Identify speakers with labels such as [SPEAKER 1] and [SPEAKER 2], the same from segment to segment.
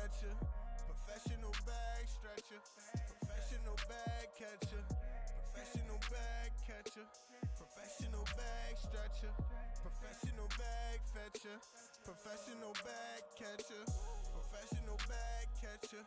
[SPEAKER 1] fetcher, professional bag stretcher, professional bag catcher, professional bag catcher, professional bag stretcher, professional bag fetcher, professional bag catcher, professional bag catcher.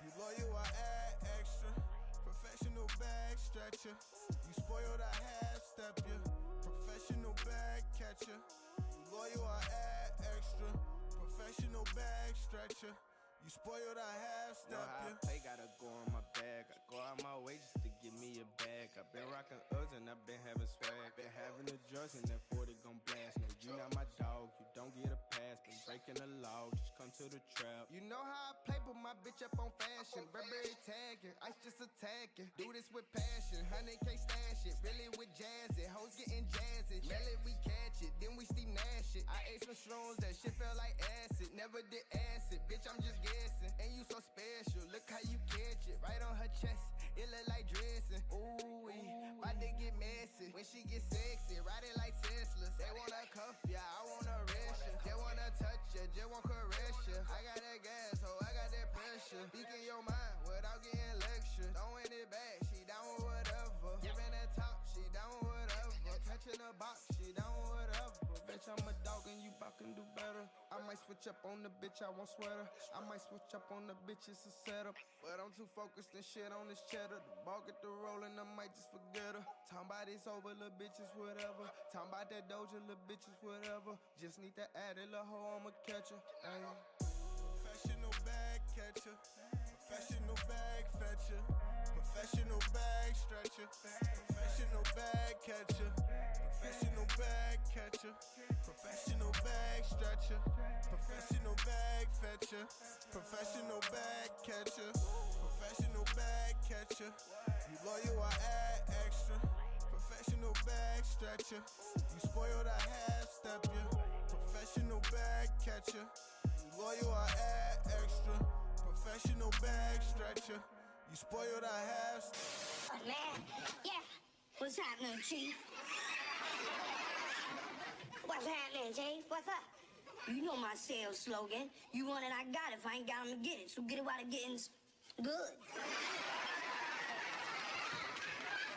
[SPEAKER 1] You loyal, I add extra. Professional bag stretcher. You spoiled, I half step ya. Professional bag catcher. You loyal, I add extra. Professional bag stretcher. You spoiled, I half step ya.
[SPEAKER 2] I gotta go on my bag. I go out my way just to give me a bag. I've been rocking Uggs and I've been having swag. Been having the drugs and that 40 gon' blast. No, you not my dog, you don't get a pass. Been breaking the law, just come to the trap. You know how I play, put my bitch up on fashion. Burberry tagging, ice just attacking. Do this with passion, 100K stash it. Really with jazzy, hoes getting jazzy. Mail it, we catch it, then we Steve Nash it. I ate some shrooms, that shit felt like acid. Never did acid, bitch, I'm just guessing. And you so special, look how you catch it. Right on her chest, it look like dressing. Ooh-wee, my dick get messy. When she get sexy, ride it like Teslas. They wanna cuff ya, I wanna arrest ya. They wanna touch ya, just want caress ya. I got that gas, so I got that pressure. Speaking your mind without getting lectured. Throwing it back, she down with whatever. Giving that top, she down with whatever. Catching a box, she down with whatever. Bitch, I'm a dog and you bout can do better. I might switch up on the bitch, I won't sweater. I might switch up on the bitch, it's a setup. But I'm too focused and shit on this cheddar. The ball get the rolling, I might just forget her. Talking about this over, little bitches, whatever. Talking about that doja, little bitches, whatever. Just need to add a little hoe, I'ma catch her.
[SPEAKER 1] Professional bag catcher, professional bag fetcher, professional bag stretcher, professional bag catcher, professional bag catcher, professional bag stretcher, professional bag fetcher, professional bag catcher, professional bag catcher. You loyal, I add extra. Professional bag stretcher. You spoiled, I half step ya. Professional bag catcher. You loyal, I add extra. Professional bag stretcher. You spoiled, I half step.
[SPEAKER 3] Oh, man, yeah. What's happening, Chief? What's happening, Chief? What's up? You know my sales slogan. You want it, I got it. If I ain't got 'em, get it. So get it while the getting's good.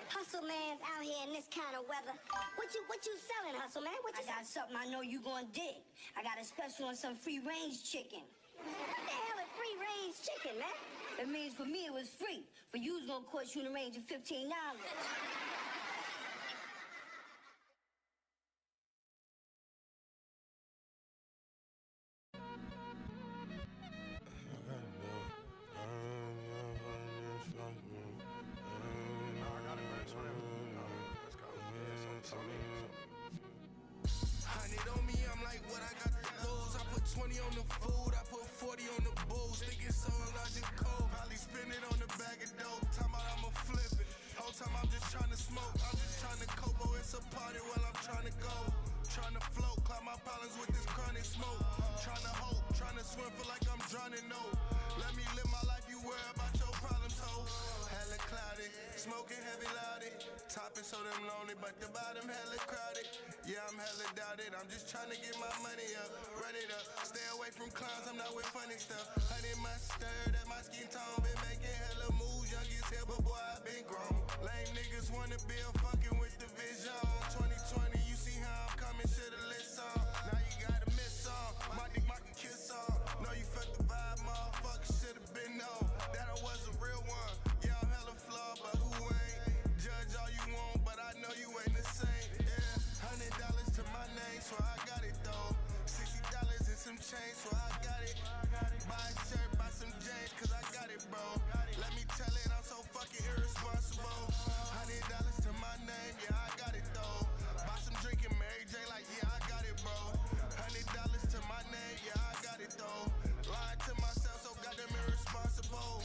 [SPEAKER 3] Hustle man's out here in this kind of weather. What you selling, Hustle man? What you got something I know you gonna dig. I got a special on some free-range chicken. What the hell is free-range chicken, man? That means for me it was free. For you it's gonna cost you in the range of $15.
[SPEAKER 1] What I got to lose, I put 20 on the food, I put 40 on the booze. Think it's so illogical, probably spend it on the bag of dope. Time out, I'ma flip it. Whole time I'm just trying to smoke, I'm just trying to cope. Oh, it's a party while I'm trying to go. Trying to float, climb my problems with this chronic smoke. Trying to hope, trying to swim, feel like I'm drowning, no. Let me live my life, you worry about your problems, ho. Hella cloudy, smoking heavy loudy. Top is so damn lonely, but the bottom hella crowded. Yeah, I'm hella doubted, I'm just trying to get my money up. Run it up, stay away from clowns, I'm not with funny stuff. Honey mustard at my skin tone, been making hella moves. Young as hell, but boy, I been grown. Lame niggas wanna build, fucking with the vision. 2020, you see how I'm coming, should've lit song. Now you gotta miss some, my dick, my kiss on. Know you felt the vibe, motherfucker, should've been known that I was a real one. Yeah, I'm hella flawed, but who ain't? Judge all you want, but I know you ain't the same. Yeah, $100 to my name, so I got it though. $60 and some change, so I got it. Buy a shirt, buy some James, cause I got it, bro. Let me tell it, I'm so fucking irresponsible. $100 to my name, yeah, I got it though. Buy some drinking Mary J, like, yeah, I got it, bro. $100 to my name, yeah, I got it though. Lying to myself, so goddamn irresponsible.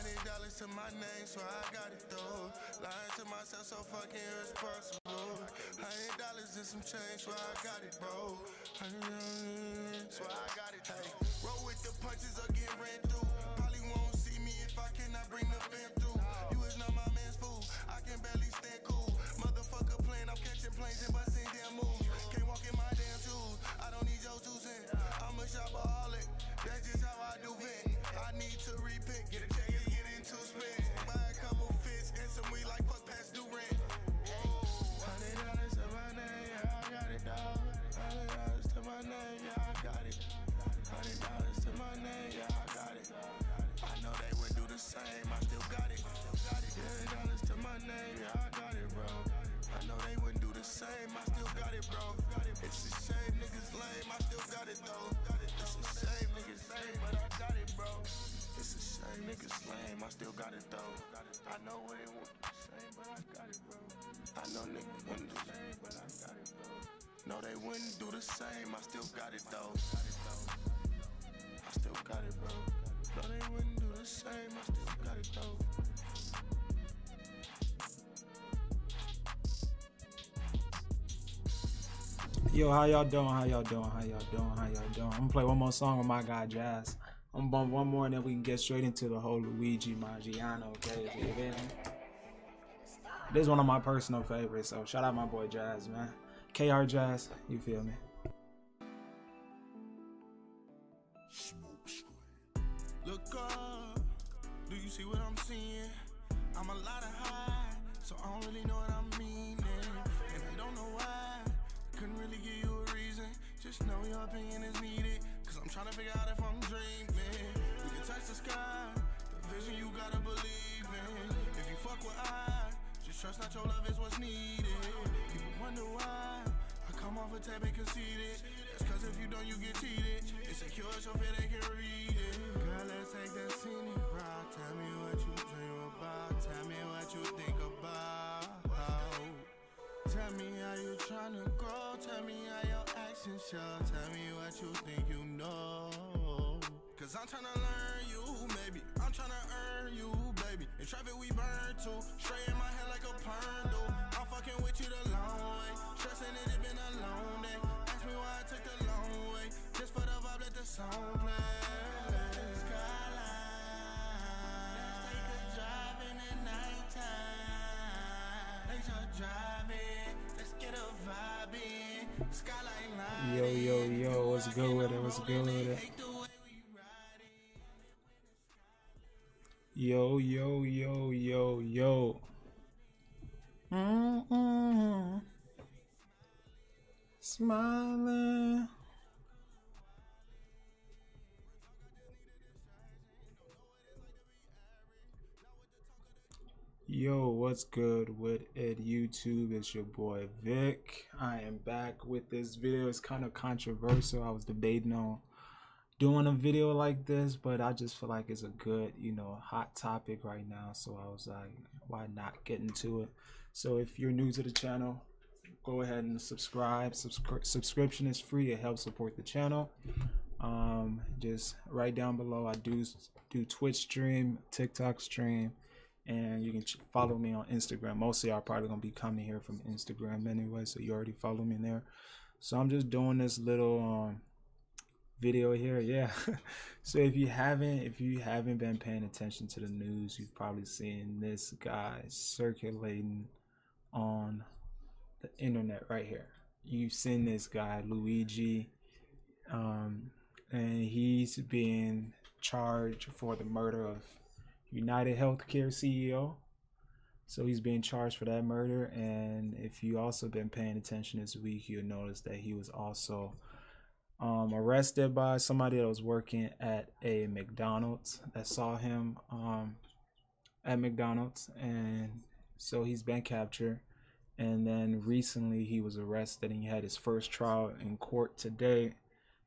[SPEAKER 1] $100 to my name, so I got it though. Lying to myself, so fucking irresponsible. $100 and some change, so I got it, bro. $100, so I got it, hey. Roll with the punches or get ran through. Probably won't see me if I cannot bring the fam through. You is not my man's fool, I can barely stand cool. Motherfucker playing, I'm catching planes and busting damn moves. Can't walk in my damn shoes, I don't need your 2 cents. I'm a shopaholic, that's just how I do vent. name, yeah, I got it. $100 to my name, yeah, I got it. I know they would do the same, I still got it. $100 to my name, yeah, I got it, bro. I know they wouldn't do the same, I still got it, bro. It's the same niggas lame, I still got it, though. It's the same niggas lame, but I got it, bro. It's the same niggas lame, I still got it, though. I know what it won't do the same, but I got it, bro. I know niggas wouldn't do the same, but I got it, bro. No, they wouldn't do the same, I still got it, though. I still got it, bro. No, they wouldn't do the same, I still got it, though.
[SPEAKER 4] Yo, how y'all doing? How y'all doing? How y'all doing? How y'all doing? I'm gonna play one more song with my guy Jazz. I'm gonna bump one more and then we can get straight into the whole Luigi Mangione, okay? You feel me? This is one of my personal favorites, so shout out my boy Jazz, man. KR Jazz, you feel me?
[SPEAKER 1] Look up, do you see what I'm seeing? I'm a lot of high, so I don't really know what I'm meaning. And I don't know why, couldn't really give you a reason. Just know your opinion is needed, cause I'm trying to figure out if I'm dreaming. We can touch the sky, the vision you gotta believe in. If you fuck with I, just trust not your love is what's needed. People wonder why I come off a tab and conceited. That's cause if you don't, you get cheated. Insecure, so fear they can read it. Girl, let's take that scenic route. Tell me what you dream about. Tell me what you think about. Tell me how you tryna grow. Tell me how your actions show. Tell me what you think you know. Cause I'm tryna learn you, maybe. I'm tryna earn you, baby. In traffic we burn too. Straight in my head like a perm do. I'm fucking with you the long way. Stressing it been a long day. Ask me why I took the long way. Just for the vibe, let the song play.
[SPEAKER 4] Yo, yo, yo, what's good with it? What's good with it? Yo, yo, yo, yo, yo. Smiling. Yo, what's good with it, YouTube? It's your boy Vic. I am back with this video. It's kind of controversial. I was debating on doing a video like this, but I just feel like it's a good, hot topic right now. So I was like, why not get into it? So if you're new to the channel, go ahead and subscribe. Subscription is free. It helps support the channel. Just right down below, I do Twitch stream, TikTok stream, and you can follow me on Instagram. Mostly I'm probably gonna be coming here from Instagram anyway, so you already follow me there. So I'm just doing this little video here, yeah. So if you haven't been paying attention to the news, you've probably seen this guy circulating on the internet right here. You've seen this guy Luigi, and he's being charged for the murder of UnitedHealthcare CEO. So he's being charged for that murder. And if you also been paying attention this week, you'll notice that he was also arrested by somebody that was working at a McDonald's that saw him at McDonald's, and so he's been captured. And then recently he was arrested and he had his first trial in court today.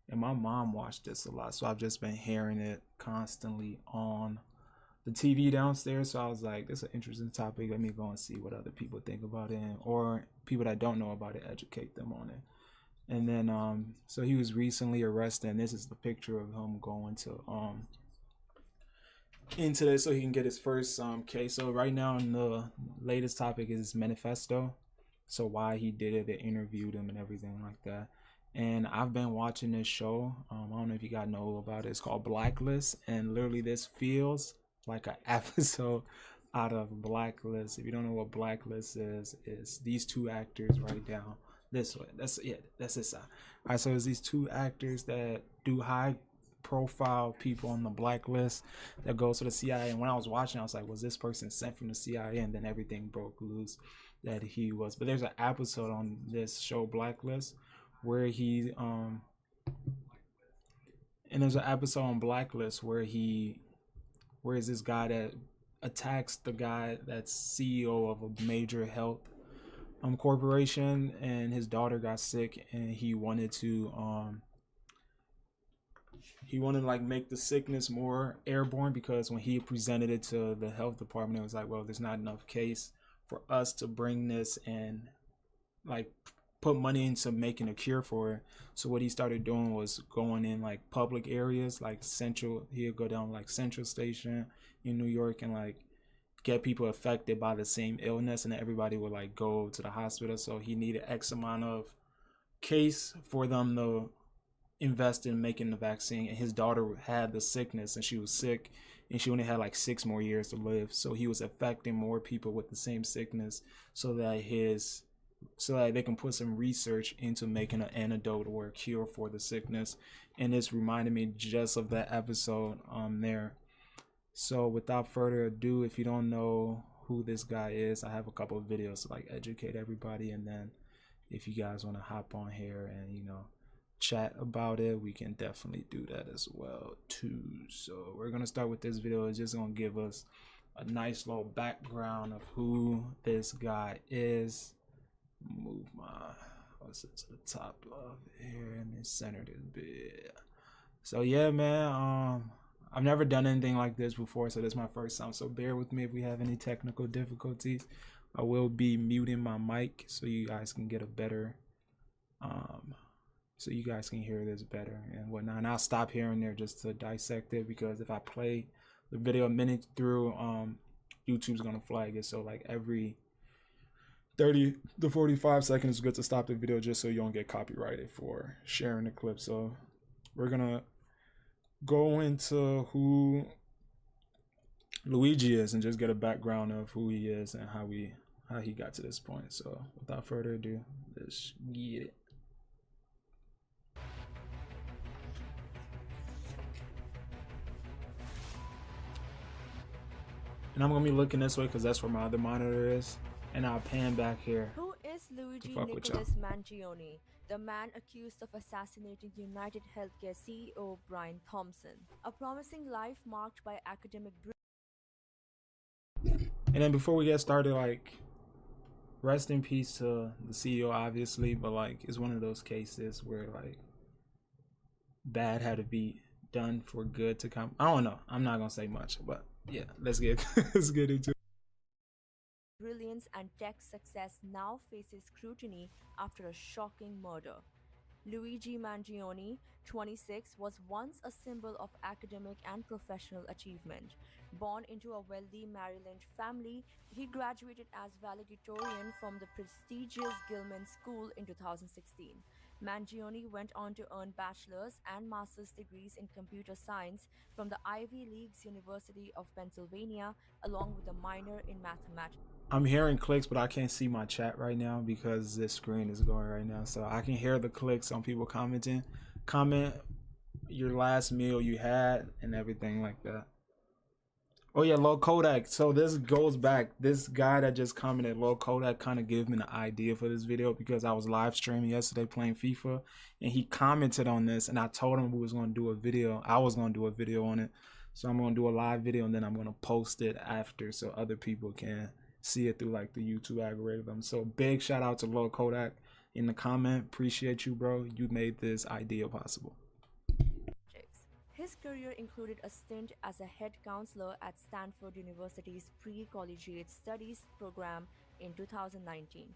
[SPEAKER 4] And my mom watched this a lot, so I've just been hearing it constantly on the TV downstairs. So I was like, this is an interesting topic. Let me go and see what other people think about it, or people that don't know about it, educate them on it. And then so he was recently arrested, and this is the picture of him going to into this so he can get his first case. So right now, in the latest topic is Manifesto. So why he did it, they interviewed him and everything like that. And I've been watching this show. I don't know if you guys know about it. It's called Blacklist, and literally this feels like an episode out of Blacklist. If you don't know what Blacklist is these two actors right down this way. That's it. That's this side. All right, so it's these two actors that do high profile people on the blacklist that goes to the CIA. And when I was watching, I was like, was this person sent from the CIA? And then everything broke loose that he was. But there's an episode on this show Blacklist where he And there's an episode on Blacklist where is this guy that attacks the guy that's CEO of a major health corporation, and his daughter got sick, and he wanted to like make the sickness more airborne, because when he presented it to the health department, it was like, well, there's not enough case for us to bring this and like put money into making a cure for it. So what he started doing was going in like public areas, like Central. He'd go down like Central Station in New York and like get people affected by the same illness, and everybody would like go to the hospital. So he needed X amount of case for them to invest in making the vaccine. And his daughter had the sickness, and she was sick, and she only had like 6 more years to live. So he was affecting more people with the same sickness, so that they can put some research into making an antidote or a cure for the sickness. And this reminded me just of that episode there. So without further ado, if you don't know who this guy is, I have a couple of videos to like educate everybody, and then if you guys want to hop on here and, you know, chat about it, we can definitely do that as well too. So we're gonna start with this video. It's just gonna give us a nice little background of who this guy is. Move my to the top of here and then center this bit. So yeah, man, I've never done anything like this before, so this is my first time, so bear with me if we have any technical difficulties. I will be muting my mic so you guys can get a better so you guys can hear this better and whatnot. And I'll stop here and there just to dissect it, because if I play the video a minute through, YouTube's gonna flag it. So like every 30 to 45 seconds is good to stop the video, just so you don't get copyrighted for sharing the clip. So we're gonna go into who Luigi is and just get a background of who he is and how he got to this point. So without further ado, let's get it. And I'm gonna be looking this way because that's where my other monitor is, and I'll pan back here.
[SPEAKER 5] Who is Luigi Nicholas Mangione, the man accused of assassinating UnitedHealthcare CEO Brian Thompson? A promising life marked by academic
[SPEAKER 4] And then before we get started, like, rest in peace to the CEO, obviously, but like, it's one of those cases where like bad had to be done for good to come. I don't know. I'm not gonna say much, but yeah, let's get into it.
[SPEAKER 5] Brilliance and tech success now faces scrutiny after a shocking murder. Luigi Mangione, 26, was once a symbol of academic and professional achievement. Born into a wealthy Maryland family, he graduated as valedictorian from the prestigious Gilman School in 2016. Mangione went on to earn bachelor's and master's degrees in computer science from the Ivy League's University of Pennsylvania, along with a minor in mathematics.
[SPEAKER 4] I'm hearing clicks, but I can't see my chat right now because this screen is going right now. So I can hear the clicks on people commenting. Comment your last meal you had and everything like that. Oh yeah, Lil Kodak. So this goes back. This guy that just commented, Lil Kodak, kind of gave me the idea for this video because I was live streaming yesterday playing FIFA, and he commented on this, and I told him we was gonna do a video. I was gonna do a video on it, so I'm gonna do a live video and then I'm gonna post it after so other people can see it through like the YouTube algorithm. So big shout out to Lil Kodak in the comment. Appreciate you, bro. You made this idea possible.
[SPEAKER 5] His career included a stint as a head counselor at Stanford University's pre-collegiate studies program in 2019.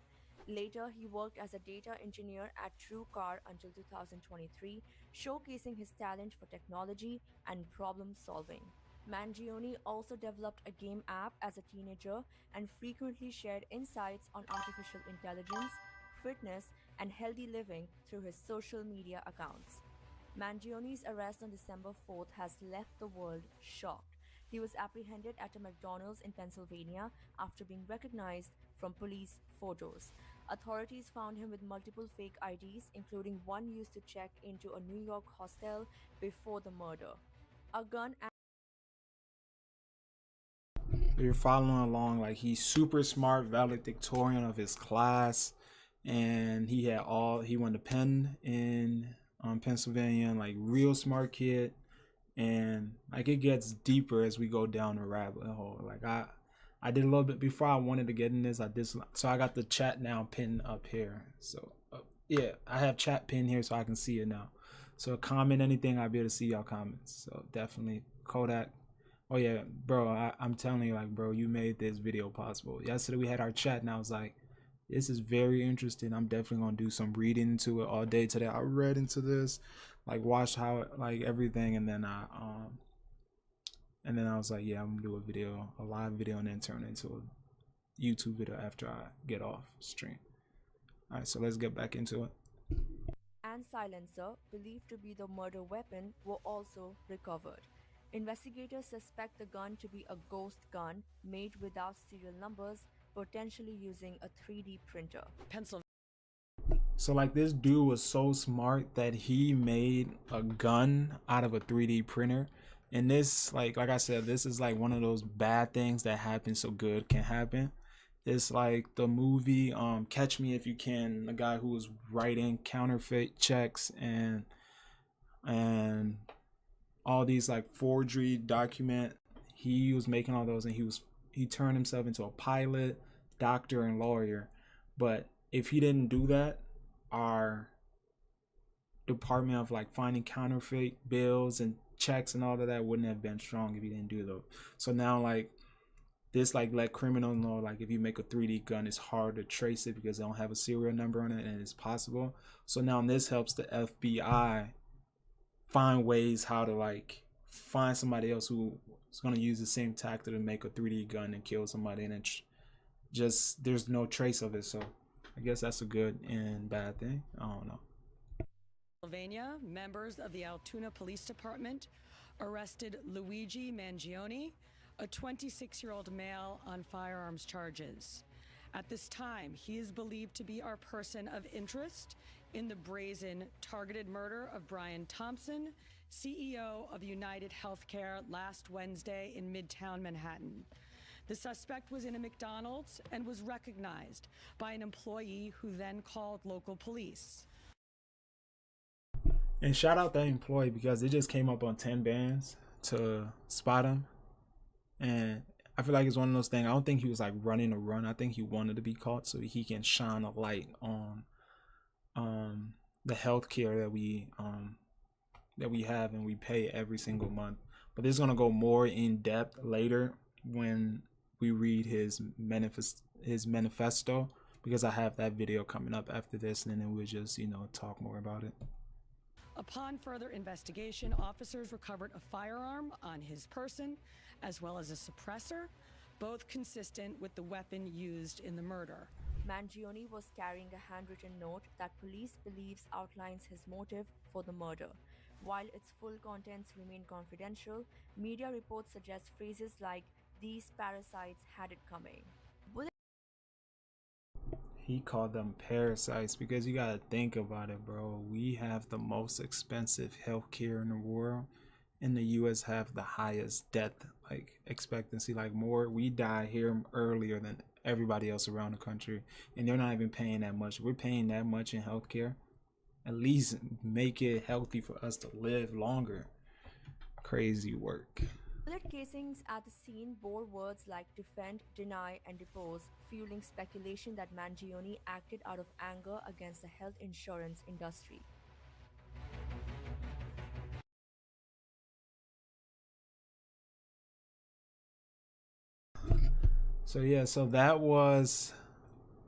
[SPEAKER 5] Later, he worked as a data engineer at TrueCar until 2023, showcasing his talent for technology and problem solving. Mangione also developed a game app as a teenager and frequently shared insights on artificial intelligence, fitness, and healthy living through his social media accounts. Mangione's arrest on December 4th has left the world shocked. He was apprehended at a McDonald's in Pennsylvania after being recognized from police photos. Authorities found him with multiple fake IDs, including one used to check into a New York hostel before the murder. A gun and
[SPEAKER 4] you're following along, like, he's super smart, valedictorian of his class, and he won the Penn in Pennsylvania, like real smart kid, and like it gets deeper as we go down the rabbit hole. Like I did a little bit before I wanted to get in this. I did so I got the chat now pinned up here. So yeah, I have chat pinned here so I can see it now. So comment anything, I'll be able to see y'all comments. So definitely Kodak. Oh yeah, bro, I'm telling you, like, bro, you made this video possible. Yesterday we had our chat and I was like, this is very interesting. I'm definitely gonna do some reading into it all day today. I read into this, like watched how it, like everything, and then I was like, yeah, I'm gonna do a video, a live video, and then turn it into a YouTube video after I get off stream. All right, so let's get back into it.
[SPEAKER 5] And silencer, believed to be the murder weapon, were also recovered. Investigators suspect the gun to be a ghost gun made without serial numbers, potentially using a 3D printer.
[SPEAKER 4] So like this dude was so smart that he made a gun out of a 3D printer. And this, like I said, this is like one of those bad things that happen so good can happen. It's like the movie Catch Me If You Can, the guy who was writing counterfeit checks and all these like forgery document. He was making all those, and he turned himself into a pilot, doctor, and lawyer. But if he didn't do that, our department of like finding counterfeit bills and checks and all of that wouldn't have been strong if he didn't do those. So now like this like let criminals know, like if you make a 3D gun, it's hard to trace it because they don't have a serial number on it, and it's possible. So now this helps the FBI find ways how to like find somebody else who is going to use the same tactic to make a 3D gun and kill somebody, and it's just there's no trace of it. So I guess that's a good and bad thing. I don't know.
[SPEAKER 6] Pennsylvania, members of the Altoona Police Department arrested Luigi Mangione, a 26-year-old male, on firearms charges. At this time, he is believed to be our person of interest in the brazen targeted murder of Brian Thompson, CEO of UnitedHealthcare, last Wednesday in Midtown Manhattan. The suspect was in a McDonald's and was recognized by an employee who then called local police.
[SPEAKER 4] And shout out that employee because it just came up on 10 bands to spot him. And I feel like it's one of those things. I don't think he was like running a run. I think he wanted to be caught so he can shine a light on the healthcare that we have and we pay every single month. But this is gonna go more in depth later when we read his manifesto, because I have that video coming up after this, and then we'll just talk more about it.
[SPEAKER 6] Upon further investigation, officers recovered a firearm on his person, as well as a suppressor, both consistent with the weapon used in the murder.
[SPEAKER 5] Mangione was carrying a handwritten note that police believes outlines his motive for the murder. While its full contents remain confidential, media reports suggest phrases like, "These parasites had it coming."
[SPEAKER 4] He called them parasites because you gotta think about it, bro. We have the most expensive healthcare in the world. In the US have the highest death expectancy, more. We die here earlier than everybody else around the country, and they're not even paying that much. We're paying that much in healthcare. At least make it healthy for us to live longer. Crazy work.
[SPEAKER 5] Bullet casings at the scene bore words like defend, deny, and depose, fueling speculation that Mangione acted out of anger against the health insurance industry.
[SPEAKER 4] So yeah, so that was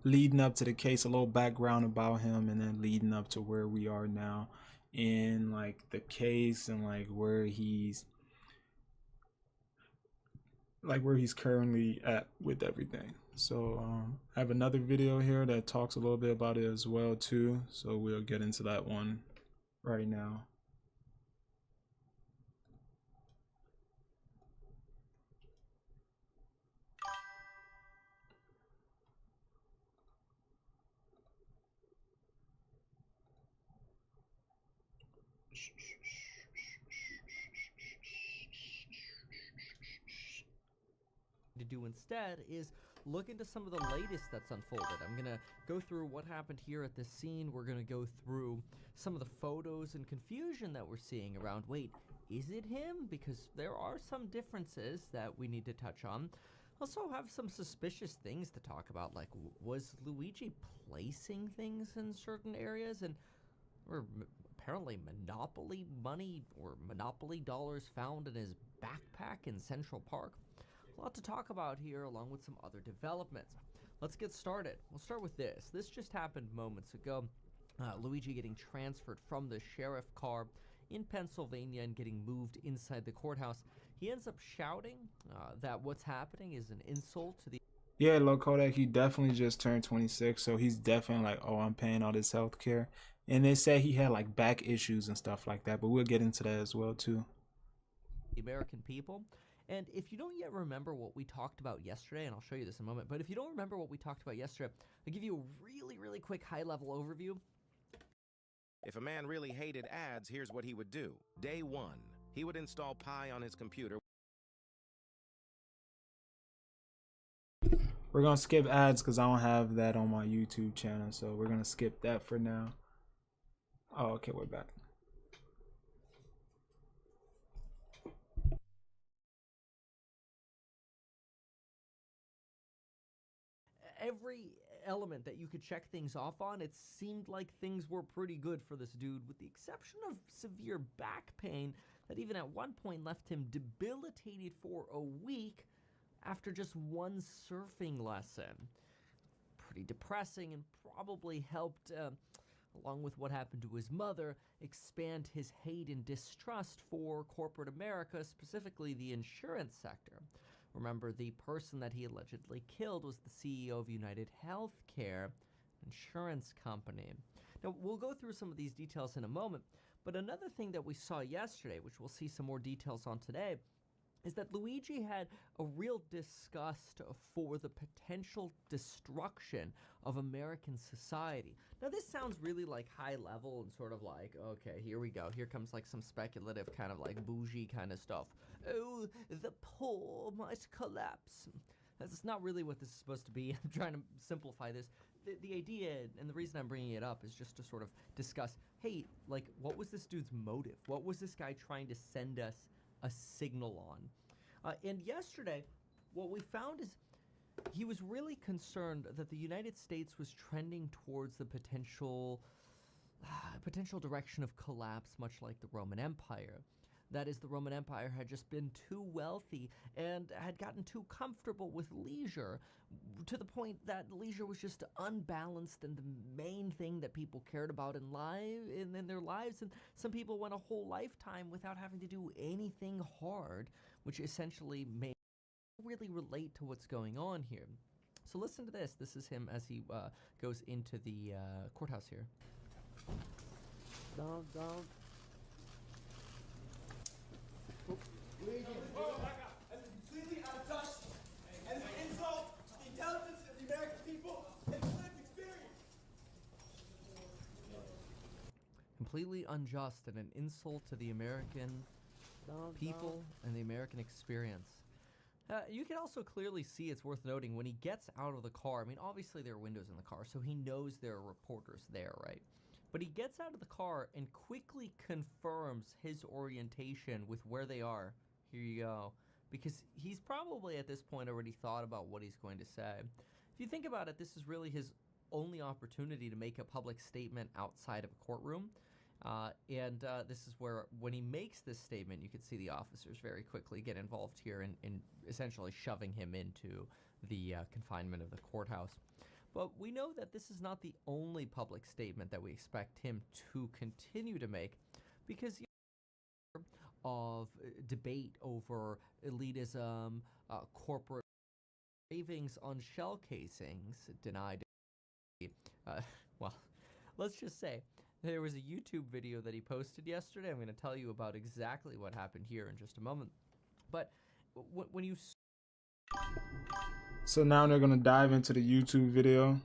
[SPEAKER 4] leading up to the case, a little background about him, and then leading up to where we are now in the case and where he's currently at with everything. So I have another video here that talks a little bit about it as well too, so we'll get into that one right now.
[SPEAKER 7] To do instead is look into some of the latest that's unfolded. I'm gonna go through what happened here at this scene. We're gonna go through some of the photos and confusion that we're seeing around, wait, is it him? Because there are some differences that we need to touch on. Also have some suspicious things to talk about, like was Luigi placing things in certain areas, and were apparently Monopoly money or Monopoly dollars found in his backpack in Central Park. A lot to talk about here, along with some other developments. Let's get started. We'll start with this. This just happened moments ago. Luigi getting transferred from the sheriff car in Pennsylvania and getting moved inside the courthouse. He ends up shouting that what's happening is an insult to the...
[SPEAKER 4] Yeah, Lil Kodak, he definitely just turned 26, so he's definitely like, oh, I'm paying all this health care. And they say he had like back issues and stuff like that, but we'll get into that as well too.
[SPEAKER 7] The American people. And if you don't yet remember what we talked about yesterday, and I'll show you this in a moment, but if you don't remember what we talked about yesterday, I'll give you a really quick high-level overview.
[SPEAKER 8] If a man really hated ads, here's what he would do. Day 1, he would install Pi on his computer.
[SPEAKER 4] We're going to skip ads because I don't have that on my YouTube channel, so we're going to skip that for now. Oh, okay, we're back.
[SPEAKER 7] Every element that you could check things off on, it seemed like things were pretty good for this dude, with the exception of severe back pain that even at one point left him debilitated for a week after just one surfing lesson. Pretty depressing, and probably helped, along with what happened to his mother, expand his hate and distrust for corporate America, specifically the insurance sector. Remember, the person that he allegedly killed was the CEO of UnitedHealthcare, insurance company. Now, we'll go through some of these details in a moment, but another thing that we saw yesterday, which we'll see some more details on today, is that Luigi had a real disgust for the potential destruction of American society. Now, this sounds really like high level and sort of like, okay, here we go. Here comes like some speculative kind of like bougie kind of stuff. Oh, the poor might collapse. That's not really what this is supposed to be. I'm trying to simplify this. The idea, and the reason I'm bringing it up, is just to sort of discuss, hey, like, what was this dude's motive? What was this guy trying to send us a signal on? And yesterday, what we found is he was really concerned that the United States was trending towards the potential direction of collapse, much like the Roman Empire. That is, the Roman Empire had just been too wealthy and had gotten too comfortable with leisure, to the point that leisure was just unbalanced and the main thing that people cared about in their lives. And some people went a whole lifetime without having to do anything hard, which essentially made really relate to what's going on here. So listen to this. This is him as he goes into the courthouse here.
[SPEAKER 9] Down.
[SPEAKER 10] Luigi, as a completely unjust and an insult to the intelligence of the American people and lived experience.
[SPEAKER 7] Completely unjust and an insult to the American people and the American experience. You can also clearly see, it's worth noting, when he gets out of the car, I mean, obviously there are windows in the car, so he knows there are reporters there, right? But he gets out of the car and quickly confirms his orientation with where they are. Here you go. Because he's probably at this point already thought about what he's going to say. If you think about it, this is really his only opportunity to make a public statement outside of a courtroom. This is where, when he makes this statement, you can see the officers very quickly get involved here in essentially shoving him into the confinement of the courthouse. But we know that this is not the only public statement that we expect him to continue to make, because of debate over elitism, corporate cravings on shell casings, denied. Well, let's just say there was a YouTube video that he posted yesterday. I'm going to tell you about exactly what happened here in just a moment. But when you...
[SPEAKER 4] So now they're going to dive into the YouTube video.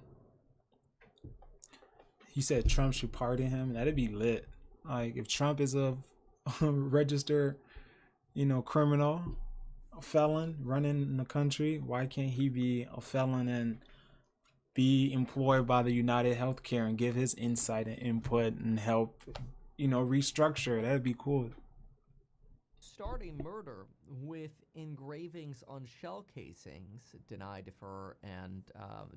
[SPEAKER 4] He said Trump should pardon him. That'd be lit. Like, if Trump is a registered, criminal, a felon running in the country, why can't he be a felon and be employed by the UnitedHealthcare and give his insight and input and help, restructure. That'd be cool.
[SPEAKER 7] Start a murder with engravings on shell casings, deny, defer, and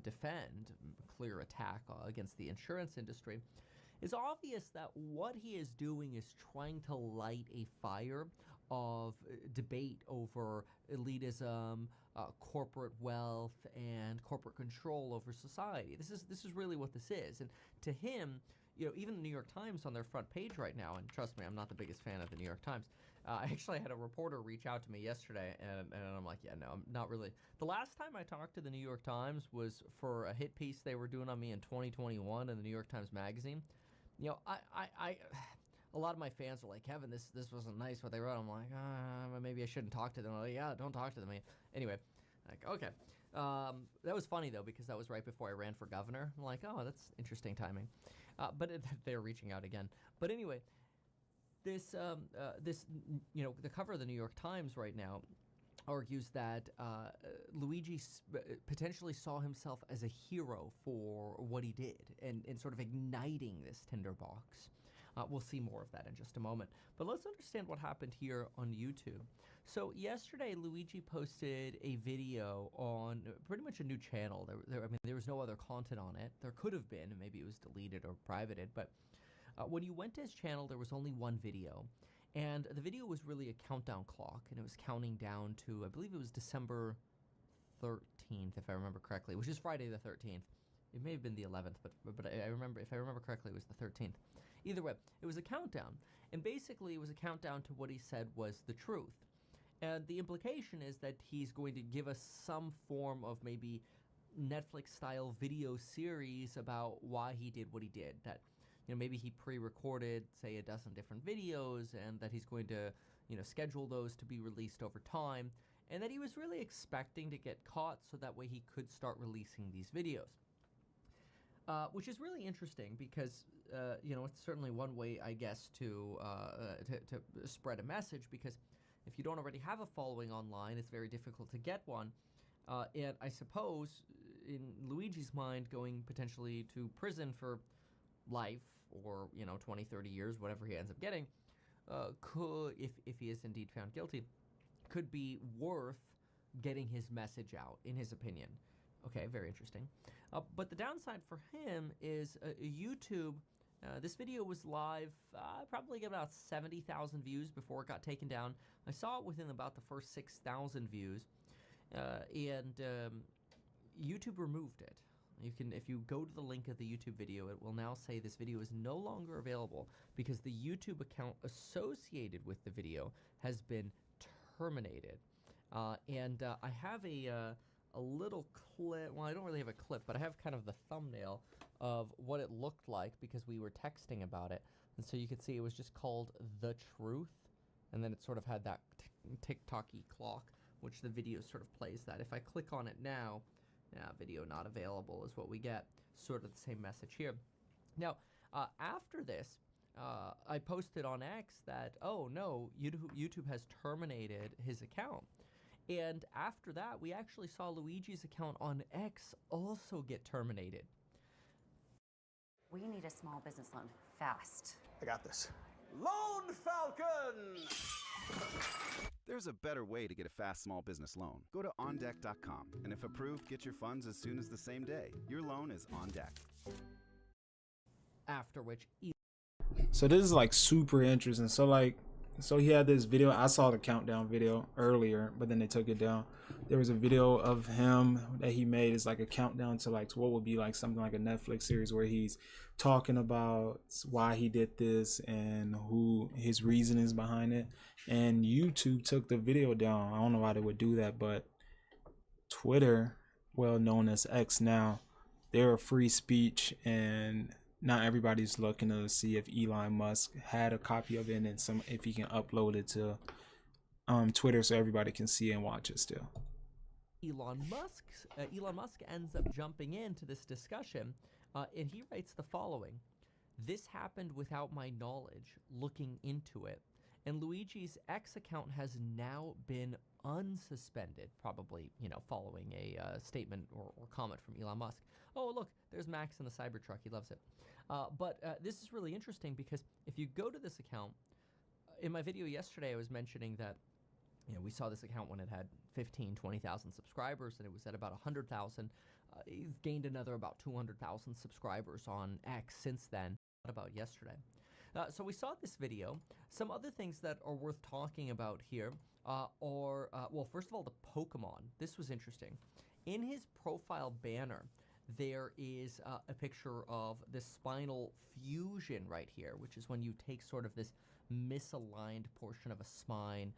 [SPEAKER 7] defend, clear attack against the insurance industry. It's obvious that what he is doing is trying to light a fire of debate over elitism, corporate wealth, and corporate control over society. This is really what this is. And to him, even the New York Times on their front page right now, and trust me, I'm not the biggest fan of the New York Times. I actually had a reporter reach out to me yesterday, and I'm like, yeah, no, I'm not really. The last time I talked to the New York Times was for a hit piece they were doing on me in 2021 in the New York Times Magazine. A lot of my fans were like, Kevin, this wasn't nice what they wrote. I'm like, maybe I shouldn't talk to them. I'm like, yeah, don't talk to them. Anyway, like, okay. That was funny, though, because that was right before I ran for governor. I'm like, oh, that's interesting timing. But they're reaching out again. But anyway, the cover of the New York Times right now argues that Luigi potentially saw himself as a hero for what he did and sort of igniting this tinderbox. We'll see more of that in just a moment. But let's understand what happened here on YouTube. So yesterday, Luigi posted a video on pretty much a new channel. There was no other content on it. There could have been, and maybe it was deleted or privated. But when you went to his channel, there was only one video. And the video was really a countdown clock, and it was counting down to, I believe it was December 13th, if I remember correctly, which is Friday the 13th. It may have been the 11th, but I remember, if I remember correctly, it was the 13th. Either way, it was a countdown, and basically it was a countdown to what he said was the truth. And the implication is that he's going to give us some form of maybe Netflix-style video series about why he did what he did. That, maybe he pre-recorded, say, a dozen different videos, and that he's going to, schedule those to be released over time, and that he was really expecting to get caught so that way he could start releasing these videos. Which is really interesting because, it's certainly one way, I guess, to spread a message, because if you don't already have a following online, it's very difficult to get one. And I suppose, in Luigi's mind, going potentially to prison for life or, 20, 30 years, whatever he ends up getting, could, if he is indeed found guilty, could be worth getting his message out, in his opinion. Okay, very interesting. But the downside for him is YouTube. This video was live, probably got about 70,000 views before it got taken down. I saw it within about the first 6,000 views, and YouTube removed it. If you go to the link of the YouTube video, it will now say this video is no longer available because the YouTube account associated with the video has been terminated. And I have a little clip. Well, I don't really have a clip, but I have kind of the thumbnail of what it looked like because we were texting about it. And so you could see it was just called The Truth, and then it sort of had that tick-tocky clock, which the video sort of plays that. If I click on it now, video not available is what we get. Sort of the same message here. Now, after this, I posted on X that, oh no, YouTube has terminated his account. And after that, we actually saw Luigi's account on X also get terminated.
[SPEAKER 9] We need a small business loan fast.
[SPEAKER 10] I got this. Loan Falcon!
[SPEAKER 11] There's a better way to get a fast small business loan. Go to ondeck.com, and if approved, get your funds as soon as the same day. Your loan is on deck.
[SPEAKER 7] After which...
[SPEAKER 4] So this is like super interesting. So he had this video. I saw the countdown video earlier, but then they took it down. There was a video of him that he made. It's like a countdown to like what would be like something like a Netflix series where he's talking about why he did this and who his reason is behind it. And YouTube took the video down. I don't know why they would do that, but Twitter, well known as X now, they're a free speech, and not everybody's looking to see if Elon Musk had a copy of it and if he can upload it to Twitter so everybody can see and watch it still.
[SPEAKER 7] Elon Musk ends up jumping into this discussion, and he writes the following: "This happened without my knowledge, looking into it, and Luigi's X account has now been unsuspended, probably, following a statement or comment from Elon Musk. Oh, look, there's Max in the Cybertruck. He loves it. But this is really interesting because if you go to this account, in my video yesterday, I was mentioning that we saw this account when it had 20,000 subscribers, and it was at about 100,000. It's gained another about 200,000 subscribers on X since then. What about yesterday? So we saw this video. Some other things that are worth talking about here are, well, first of all, the Pokemon. This was interesting. In his profile banner, there is a picture of the spinal fusion right here, which is when you take sort of this misaligned portion of a spine.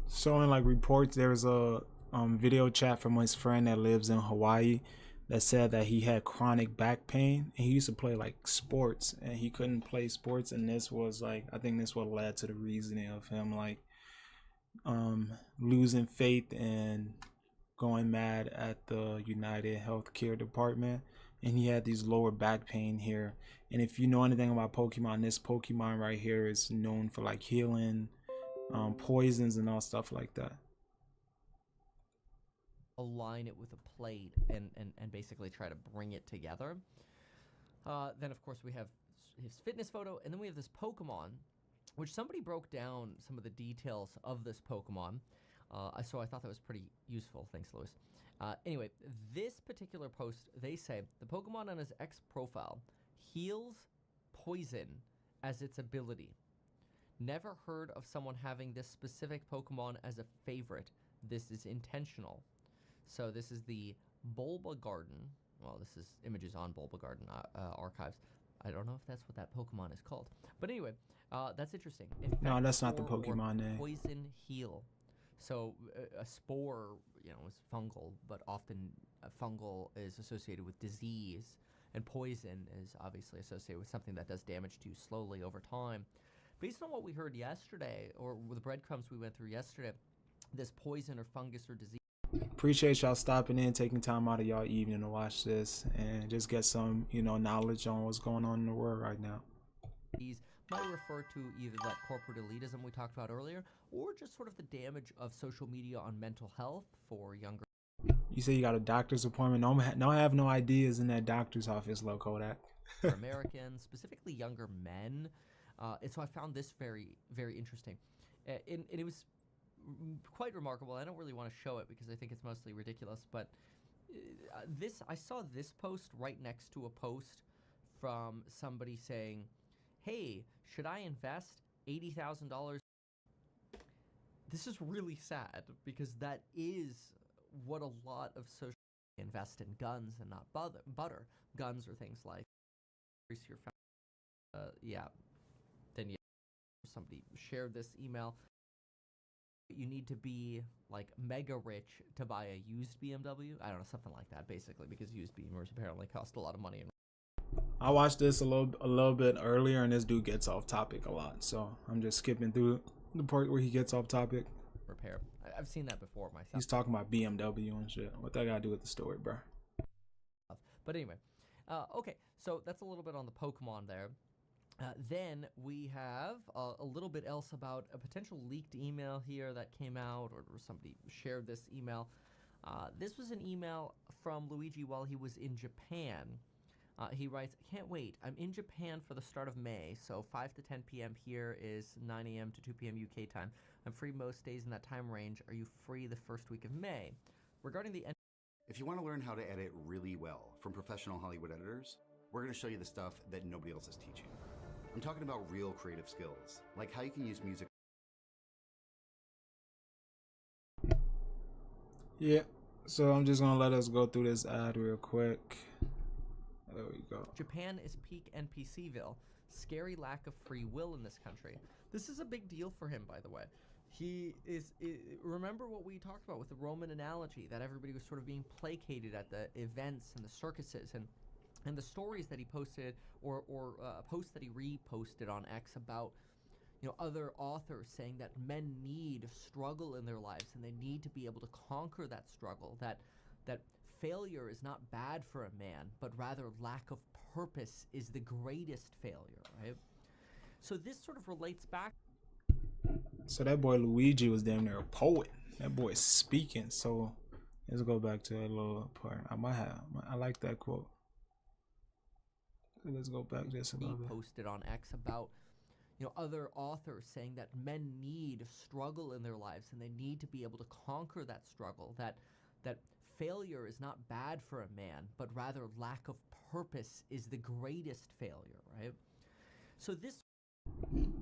[SPEAKER 4] So in like reports, there was a video chat from his friend that lives in Hawaii that said that he had chronic back pain and he used to play like sports and he couldn't play sports, and this was like, I think this what led to the reasoning of him like losing faith and going mad at the UnitedHealthcare department, and he had these lower back pain here. And if you know anything about Pokemon, this Pokemon right here is known for like healing poisons and all stuff like that.
[SPEAKER 7] Align it with a plate and basically try to bring it together. Then of course we have his fitness photo, and then we have this Pokemon, which somebody broke down some of the details of this Pokemon. So I thought that was pretty useful. Thanks, Lewis. Anyway, this particular post, they say the Pokemon on his X profile heals poison as its ability. Never heard of someone having this specific Pokemon as a favorite. This is intentional. So this is the Bulba Garden. Well, this is images on Bulba Garden archives. I don't know if that's what that Pokemon is called. But anyway, that's interesting.
[SPEAKER 4] No, that's not the Pokemon name.
[SPEAKER 7] Poison heal. So a spore, is fungal, but often fungal is associated with disease, and poison is obviously associated with something that does damage to you slowly over time. Based on what we heard yesterday, or the breadcrumbs we went through yesterday, this poison or fungus or disease.
[SPEAKER 4] Appreciate y'all stopping in, taking time out of y'all evening to watch this and just get some, knowledge on what's going on in the world right now.
[SPEAKER 7] These might refer to either that corporate elitism we talked about earlier, or just sort of the damage of social media on mental health for younger.
[SPEAKER 4] You say you got a doctor's appointment? No, I have no ideas in that doctor's office, Low Kodak.
[SPEAKER 7] For Americans, specifically younger men. And so I found this very, very interesting. And it was quite remarkable. I don't really want to show it because I think it's mostly ridiculous, but I saw this post right next to a post from somebody saying, hey, should I invest $80,000? This is really sad because that is what a lot of social invest in guns and not butter. Guns are things like increase your then somebody shared this email. You need to be like mega rich to buy a used BMW. I don't know, something like that, basically, because used BMWs apparently cost a lot of money.
[SPEAKER 4] I watched this a little bit earlier, and this dude gets off topic a lot, so I'm just skipping through the part where he gets off topic.
[SPEAKER 7] Repair. I've seen that before myself.
[SPEAKER 4] He's talking about BMW and shit. What that gotta do with the story, bro?
[SPEAKER 7] But anyway, okay, so that's a little bit on the Pokemon there. Then we have a little bit else about a potential leaked email here that came out, or somebody shared this email. This was an email from Luigi while he was in Japan. He writes, can't wait. I'm in Japan for the start of May, so 5 to 10 p.m. here is 9 a.m. to 2 p.m. UK time. I'm free most days in that time range. Are you free the first week of May? Regarding the...
[SPEAKER 12] If you want to learn how to edit really well from professional Hollywood editors, we're going to show you the stuff that nobody else is teaching. I'm talking about real creative skills, like how you can use music.
[SPEAKER 4] Yeah, so I'm just gonna let us go through this ad real quick. There we go.
[SPEAKER 7] Japan is peak NPCville. Scary lack of free will in this country. This is a big deal for him, by the way. He is remember what we talked about with the Roman analogy, that everybody was sort of being placated at the events and the circuses, and the stories that he posted, or posts that he reposted on X about, other authors saying that men need struggle in their lives and they need to be able to conquer that struggle, that failure is not bad for a man, but rather lack of purpose is the greatest failure, right? So this sort of relates back.
[SPEAKER 4] So that boy Luigi was damn near a poet. That boy is speaking. So let's go back to that little part. I like that quote. Let's go back just a little bit.
[SPEAKER 7] Posted on X about, you know, other authors saying that men need struggle in their lives and they need to be able to conquer that struggle. That failure is not bad for a man, but rather lack of purpose is the greatest failure, right? So this.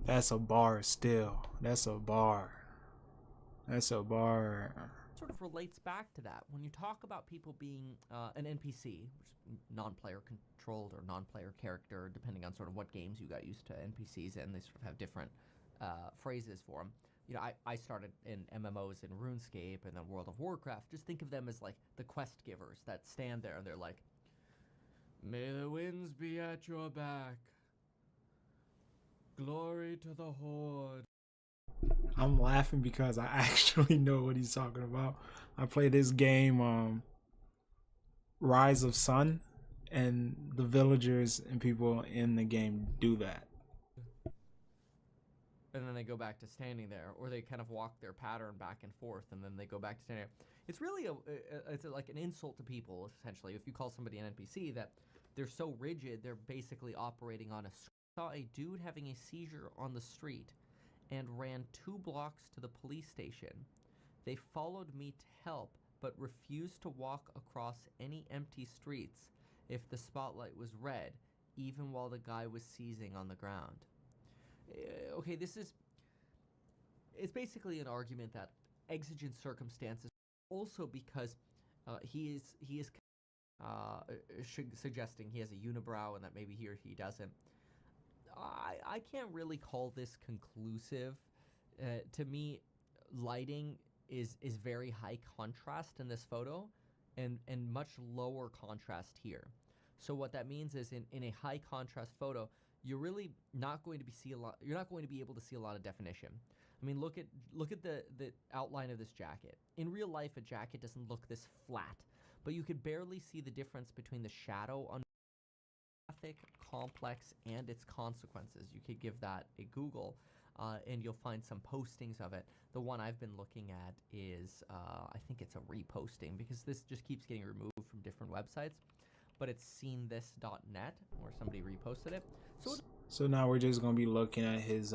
[SPEAKER 4] That's a bar still. That's a bar. That's a bar.
[SPEAKER 7] Sort of relates back to that. When you talk about people being an NPC, which is non-player controlled or non-player character, depending on sort of what games you got used to NPCs, and they sort of have different phrases for them. You know, I started in MMOs in RuneScape and then World of Warcraft. Just think of them as like the quest givers that stand there and they're like, "May the winds be at your back. Glory to the Horde."
[SPEAKER 4] I'm laughing because I actually know what he's talking about. I play this game, Rise of Sun, and the villagers and people in the game do that.
[SPEAKER 7] And then they go back to standing there, or they kind of walk their pattern back and forth, and then they go back to standing there. It's really like an insult to people, essentially. If you call somebody an NPC, that they're so rigid, they're basically operating on a. Saw a dude having a seizure on the street and ran 2 blocks to the police station. They followed me to help, but refused to walk across any empty streets if the spotlight was red, even while the guy was seizing on the ground. Okay, it's basically an argument that exigent circumstances, also because he is suggesting he has a unibrow and that maybe he or he doesn't. I can't really call this conclusive. To me, lighting is very high contrast in this photo and much lower contrast here. So what that means is in a high contrast photo, you're really not going to you're not going to be able to see a lot of definition. I mean, look at the outline of this jacket. In real life, a jacket doesn't look this flat, but you could barely see the difference between the shadow on complex and its consequences. You could give that a Google and you'll find some postings of it. The one I've been looking at is I think it's a reposting because this just keeps getting removed from different websites, but it's seenthis.net where somebody reposted it.
[SPEAKER 4] So now we're just gonna be looking at his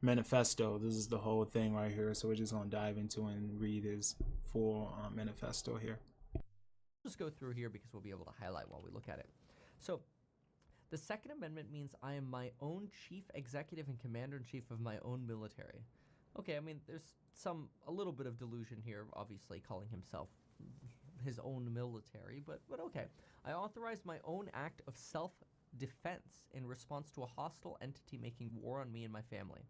[SPEAKER 4] manifesto. This is the whole thing right here, so we're just gonna dive into and read his full manifesto here.
[SPEAKER 7] Just go through here because we'll be able to highlight while we look at it. So the Second Amendment means I am my own chief executive and commander-in-chief of my own military. Okay, I mean, there's a little bit of delusion here, obviously calling himself his own military, but okay. I authorize my own act of self-defense in response to a hostile entity making war on me and my family.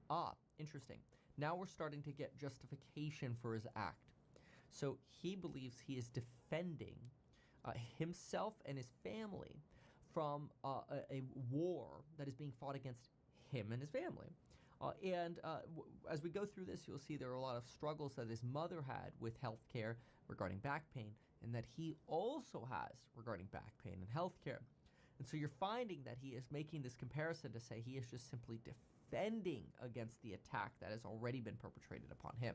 [SPEAKER 7] Ah, interesting. Now we're starting to get justification for his act. So he believes he is defending himself and his family from a war that is being fought against him and his family. As we go through this, you'll see there are a lot of struggles that his mother had with healthcare regarding back pain, and that he also has regarding back pain and healthcare. And so you're finding that he is making this comparison to say he is just simply defending against the attack that has already been perpetrated upon him.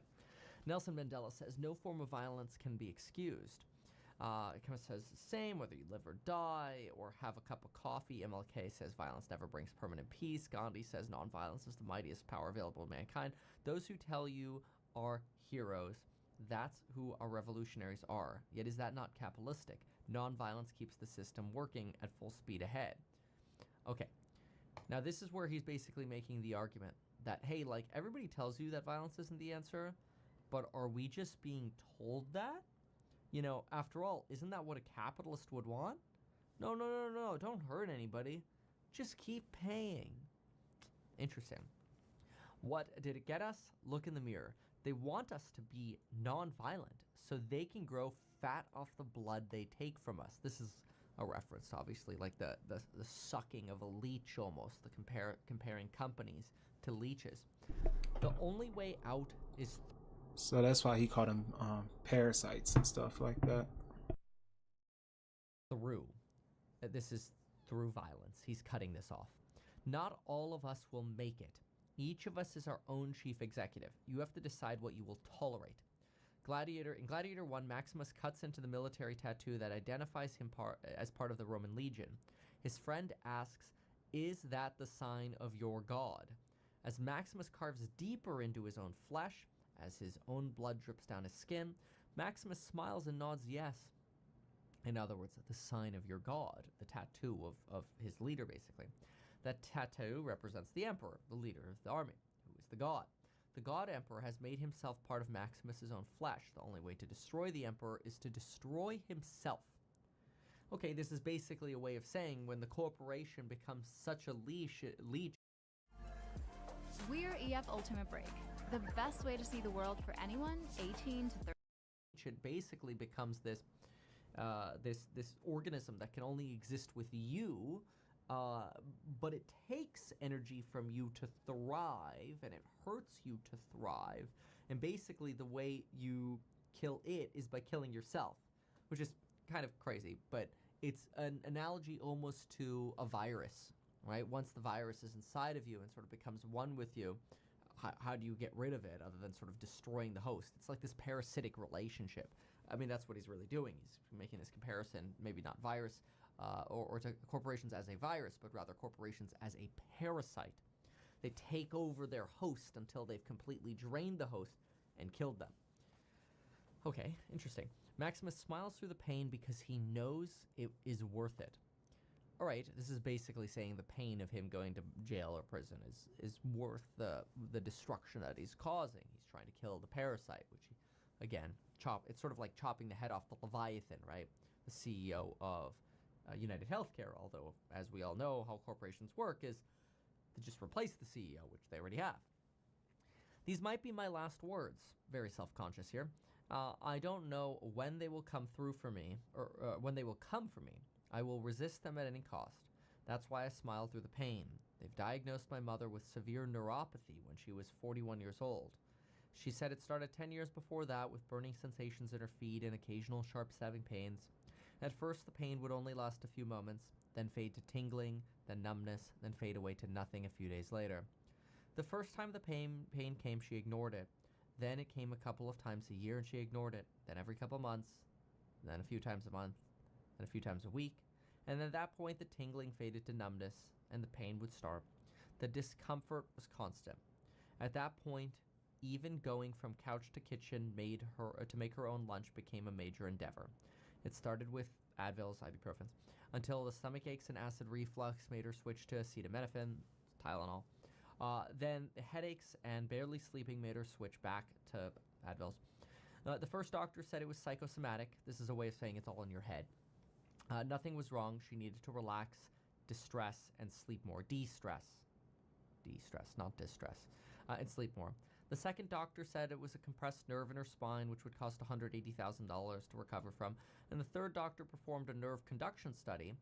[SPEAKER 7] Nelson Mandela says no form of violence can be excused. It kind of says the same, whether you live or die or have a cup of coffee. MLK says violence never brings permanent peace. Gandhi says nonviolence is the mightiest power available to mankind. Those who tell you are heroes, that's who our revolutionaries are. Yet is that not capitalistic? Nonviolence keeps the system working at full speed ahead. Okay, now this is where he's basically making the argument that, hey, like, everybody tells you that violence isn't the answer, but are we just being told that? You know, after all, isn't that what a capitalist would want? No, don't hurt anybody. Just keep paying. Interesting. What did it get us? Look in the mirror. They want us to be non-violent so they can grow fat off the blood they take from us. This is a reference, obviously, like the sucking of a leech almost, the comparing companies to leeches. The only way out is...
[SPEAKER 4] So that's why he called them parasites and stuff like that.
[SPEAKER 7] This is through violence. He's cutting this off. Not all of us will make it. Each of us is our own chief executive. You have to decide what you will tolerate. In Gladiator 1, Maximus cuts into the military tattoo that identifies him as part of the Roman legion. His friend asks, "Is that the sign of your god?" As Maximus carves deeper into his own flesh, as his own blood drips down his skin, Maximus smiles and nods yes. In other words, the sign of your god, the tattoo of his leader, basically. That tattoo represents the emperor, the leader of the army, who is the god. The god emperor has made himself part of Maximus's own flesh. The only way to destroy the emperor is to destroy himself. Okay, this is basically a way of saying when the corporation becomes such a leech.
[SPEAKER 13] We're EF Ultimate Break, the best way to see the world for anyone 18 to 30.
[SPEAKER 7] It basically becomes this organism that can only exist with you, but it takes energy from you to thrive, and it hurts you to thrive. And basically, the way you kill it is by killing yourself, which is kind of crazy, but it's an analogy almost to a virus, right? Once the virus is inside of you and sort of becomes one with you, how do you get rid of it other than sort of destroying the host? It's like this parasitic relationship. I mean, that's what he's really doing. He's making this comparison, maybe not virus or to corporations as a virus, but rather corporations as a parasite. They take over their host until they've completely drained the host and killed them. Okay, interesting. Maximus smiles through the pain because he knows it is worth it. All right, this is basically saying the pain of him going to jail or prison is worth the destruction that he's causing. He's trying to kill the parasite, which, again, it's sort of like chopping the head off the Leviathan, right? The CEO of UnitedHealthcare, although, as we all know, how corporations work is to just replace the CEO, which they already have. These might be my last words. Very self-conscious here. I don't know when they will come through for me, or when they will come for me. I will resist them at any cost. That's why I smile through the pain. They've diagnosed my mother with severe neuropathy when she was 41 years old. She said it started 10 years before that with burning sensations in her feet and occasional sharp stabbing pains. At first, the pain would only last a few moments, then fade to tingling, then numbness, then fade away to nothing a few days later. The first time the pain came, she ignored it. Then it came a couple of times a year and she ignored it. Then every couple of months, then a few times a month, and a few times a week. And at that point, the tingling faded to numbness and the pain would start. The discomfort was constant. At that point, even going from couch to kitchen to make her own lunch became a major endeavor. It started with Advils, ibuprofen, until the stomach aches and acid reflux made her switch to acetaminophen, Tylenol. Then the headaches and barely sleeping made her switch back to Advils. The first doctor said it was psychosomatic. This is a way of saying it's all in your head. Nothing was wrong. She needed to relax, distress, and sleep more. De-stress, not distress, and sleep more. The second doctor said it was a compressed nerve in her spine, which would cost $180,000 to recover from. And the third doctor performed a nerve conduction study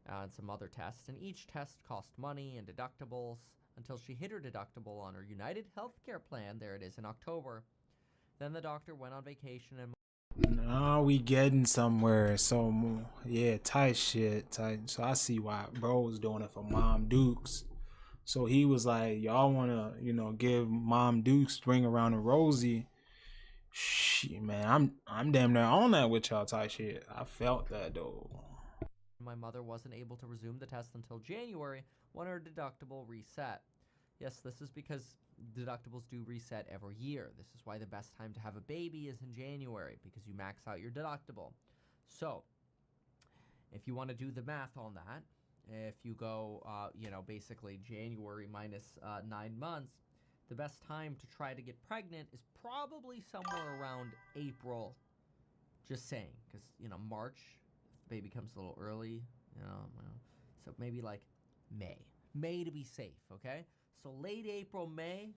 [SPEAKER 7] and some other tests, and each test cost money and deductibles until she hit her deductible on her UnitedHealthcare plan. There it is, in October. Then the doctor went on vacation and...
[SPEAKER 4] No, we getting somewhere. So, yeah, tight shit. So I see why bro was doing it for Mom Dukes. So he was like, y'all want to, give Mom Dukes ring around a Rosie. Shit, man, I'm damn near on that with y'all type shit. I felt that, though.
[SPEAKER 7] My mother wasn't able to resume the test until January when her deductible reset. Yes, this is because deductibles do reset every year. This is why the best time to have a baby is in January, because you max out your deductible. So, if you want to do the math on that, if you go, basically January minus 9 months, the best time to try to get pregnant is probably somewhere around April. Just saying, because, March, the baby comes a little early, so maybe like May. May to be safe, okay? So late April, May.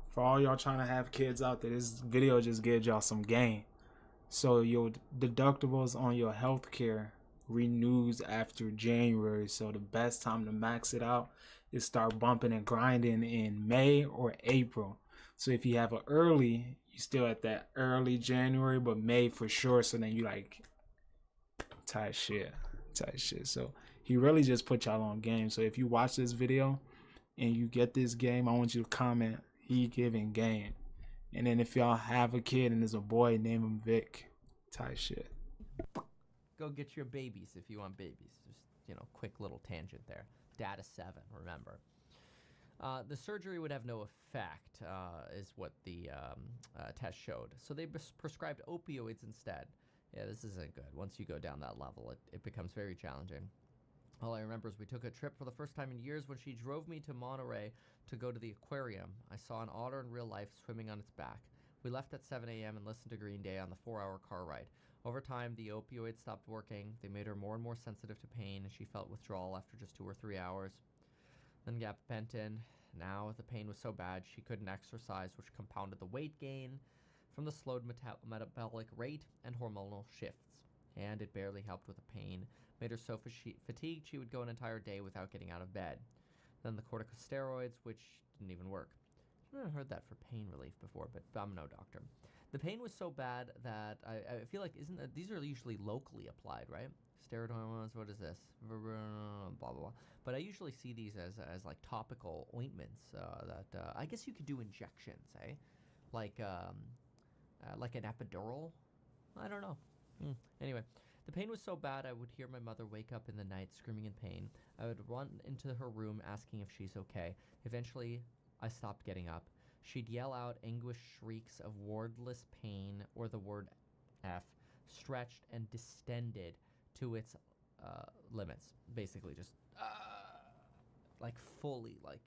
[SPEAKER 4] For all y'all trying to have kids out there, this video just gives y'all some game. So your deductibles on your healthcare renews after January. So the best time to max it out is start bumping and grinding in May or April. So if you have an early, you still at that early January, but May for sure. So then you like tight shit. So He really just put y'all on game. So if you watch this video and you get this game, I want you to comment, he giving game. And then if y'all have a kid and there's a boy, name him Vic. Type shit.
[SPEAKER 7] Go get your babies if you want babies. Just, you know, quick little tangent there. Data 7, remember. The surgery would have no effect, is what the test showed. So they prescribed opioids instead. Yeah, this isn't good. Once you go down that level, it becomes very challenging. All I remember is we took a trip for the first time in years when she drove me to Monterey to go to the aquarium. I saw an otter in real life swimming on its back. We left at 7 a.m. and listened to Green Day on the 4-hour car ride. Over time, the opioids stopped working. They made her more and more sensitive to pain, and she felt withdrawal after just 2 or 3 hours. Then gabapentin. Now the pain was so bad she couldn't exercise, which compounded the weight gain from the slowed metabolic rate and hormonal shifts. And it barely helped with the pain. Made her so fatigued she would go an entire day without getting out of bed. Then the corticosteroids, which didn't even work. I've never heard that for pain relief before, but I'm no doctor. The pain was so bad that I feel like these are usually locally applied, right? Steroid hormones, what is this? Blah, blah, blah. But I usually see these as like topical ointments that I guess you could do injections, eh? Like an epidural? I don't know. Anyway, the pain was so bad I would hear my mother wake up in the night screaming in pain. I would run into her room asking if she's okay. Eventually, I stopped getting up. She'd yell out anguished shrieks of wordless pain, or the word F, stretched and distended to its limits. Basically just like fully like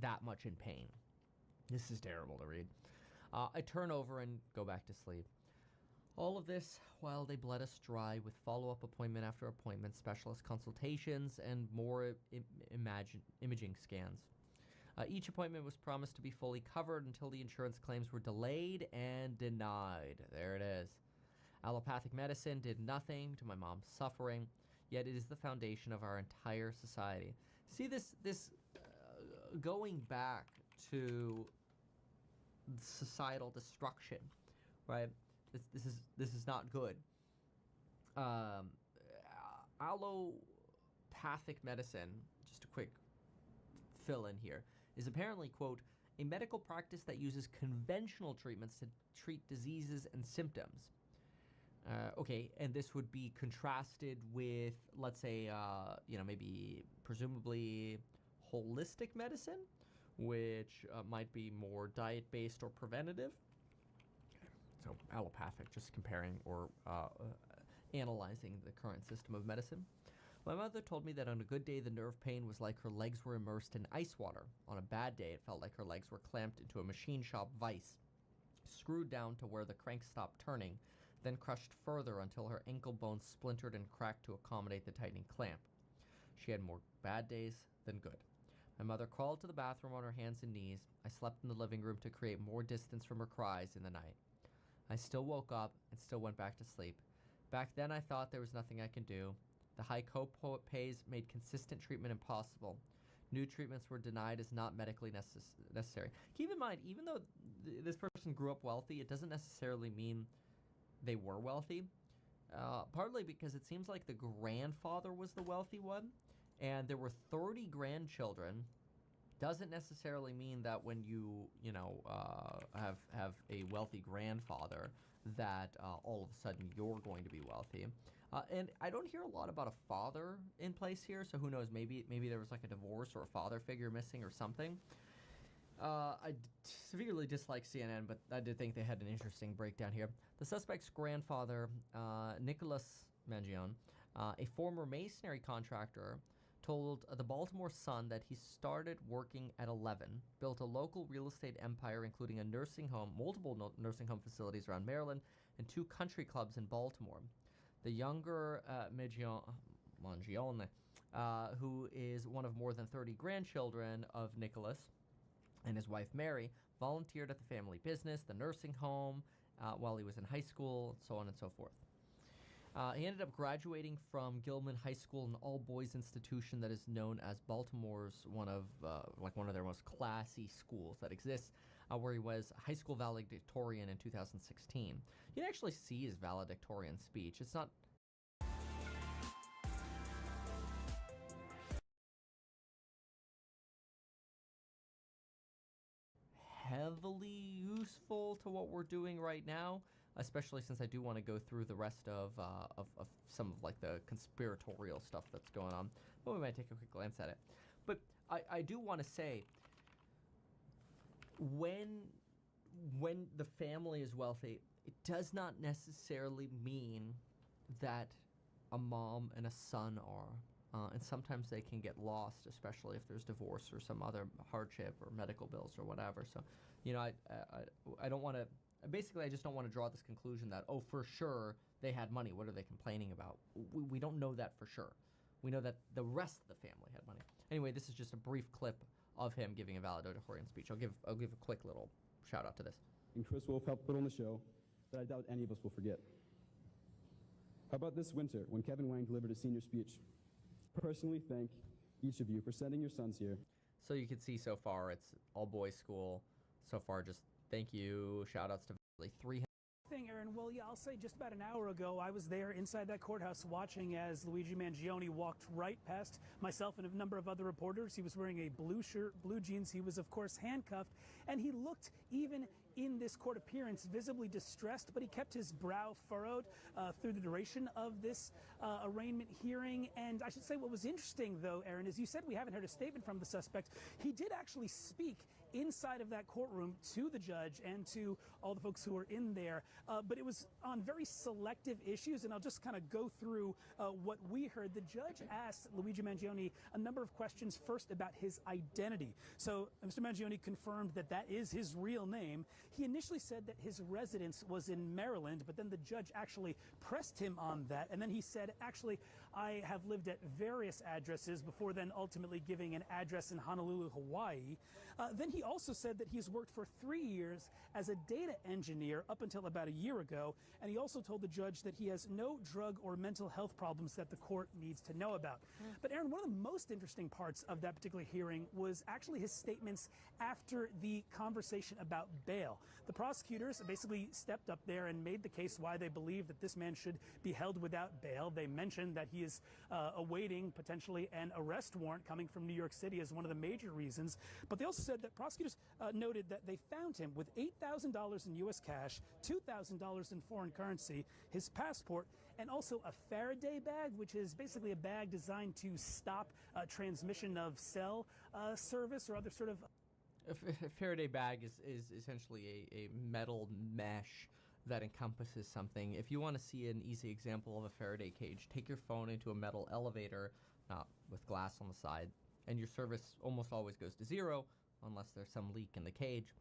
[SPEAKER 7] that much in pain. This is terrible to read. I turn over and go back to sleep. All of this while they bled us dry with follow-up appointment after appointment, specialist consultations, and more imaging scans. Each appointment was promised to be fully covered until the insurance claims were delayed and denied. There it is. Allopathic medicine did nothing to my mom's suffering, yet it is the foundation of our entire society. See this going back to societal destruction, right? This is not good. Allopathic medicine, just a quick fill in here, is apparently, quote, a medical practice that uses conventional treatments to treat diseases and symptoms. Okay, and this would be contrasted with, let's say, maybe presumably holistic medicine, which might be more diet-based or preventative. So allopathic, just comparing or analyzing the current system of medicine. My mother told me that on a good day, the nerve pain was like her legs were immersed in ice water. On a bad day, it felt like her legs were clamped into a machine shop vise, screwed down to where the crank stopped turning, then crushed further until her ankle bones splintered and cracked to accommodate the tightening clamp. She had more bad days than good. My mother crawled to the bathroom on her hands and knees. I slept in the living room to create more distance from her cries in the night. I still woke up and still went back to sleep. Back then, I thought there was nothing I could do. The high co-pays made consistent treatment impossible. New treatments were denied as not medically necessary. Keep in mind, even though this person grew up wealthy, it doesn't necessarily mean they were wealthy. Partly because it seems like the grandfather was the wealthy one, and there were 30 grandchildren. Doesn't necessarily mean that when you have a wealthy grandfather that all of a sudden you're going to be wealthy. And I don't hear a lot about a father in place here, so who knows? Maybe there was like a divorce or a father figure missing or something. I severely dislike CNN, but I did think they had an interesting breakdown here. The suspect's grandfather, Nicholas Mangione, a former masonry contractor, told the Baltimore Sun that he started working at 11, built a local real estate empire, including a nursing home, multiple nursing home facilities around Maryland, and 2 country clubs in Baltimore. The younger Mangione, who is one of more than 30 grandchildren of Nicholas and his wife Mary, volunteered at the family business, the nursing home, while he was in high school, so on and so forth. He ended up graduating from Gilman High School, an all-boys institution that is known as Baltimore's one of their most classy schools that exists, where he was high school valedictorian in 2016. You can actually see his valedictorian speech. It's not... heavily useful to what we're doing right now, especially since I do want to go through the rest of some of like the conspiratorial stuff that's going on. But we might take a quick glance at it. But I do want to say, when the family is wealthy, it does not necessarily mean that a mom and a son are. And sometimes they can get lost, especially if there's divorce or some other hardship or medical bills or whatever. So, you know, I don't want to. Basically, I just don't want to draw this conclusion that, oh, for sure they had money. What are they complaining about? We don't know that for sure. We know that the rest of the family had money. Anyway, this is just a brief clip of him giving a valedictorian speech. I'll give a quick little shout out to this.
[SPEAKER 14] And Chris Wolf helped put on the show that I doubt any of us will forget. How about this winter when Kevin Wang delivered his senior speech? Personally thank each of you for sending your sons here.
[SPEAKER 7] So you can see so far it's all boys school. So far, just thank you. Shout outs to like 300.
[SPEAKER 15] Thing, Aaron. Well, yeah, I'll say just about an hour ago, I was there inside that courthouse watching as Luigi Mangione walked right past myself and a number of other reporters. He was wearing a blue shirt, blue jeans. He was, of course, handcuffed, and he looked, even in this court appearance, visibly distressed, but he kept his brow furrowed through the duration of this arraignment hearing. And I should say what was interesting, though, Aaron, is you said we haven't heard a statement from the suspect. He did actually speak inside of that courtroom to the judge and to all the folks who were in there, but it was on very selective issues, and I'll just kind of go through what we heard. The judge asked Luigi Mangione a number of questions, first about his identity. So Mr. Mangione confirmed that that is his real name. He initially said that his residence was in Maryland, but then the judge actually pressed him on that, and then he said, actually, I have lived at various addresses, before then ultimately giving an address in Honolulu, Hawaii. Then he also said that he's worked for 3 years as a data engineer up until about a year ago, and he also told the judge that he has no drug or mental health problems that the court needs to know about. But Aaron, one of the most interesting parts of that particular hearing was actually his statements after the conversation about bail. The prosecutors basically stepped up there and made the case why they believe that this man should be held without bail. They mentioned that he is awaiting potentially an arrest warrant coming from New York City as one of the major reasons. But they also said that prosecutors noted that they found him with $8,000 in U.S. cash, $2,000 in foreign currency, his passport, and also a Faraday bag, which is basically a bag designed to stop transmission of cell service or other sort of...
[SPEAKER 7] A Faraday bag is essentially a metal mesh that encompasses something. If you want to see an easy example of a Faraday cage, take your phone into a metal elevator, not with glass on the side, and your service almost always goes to zero unless there's some leak in the cage.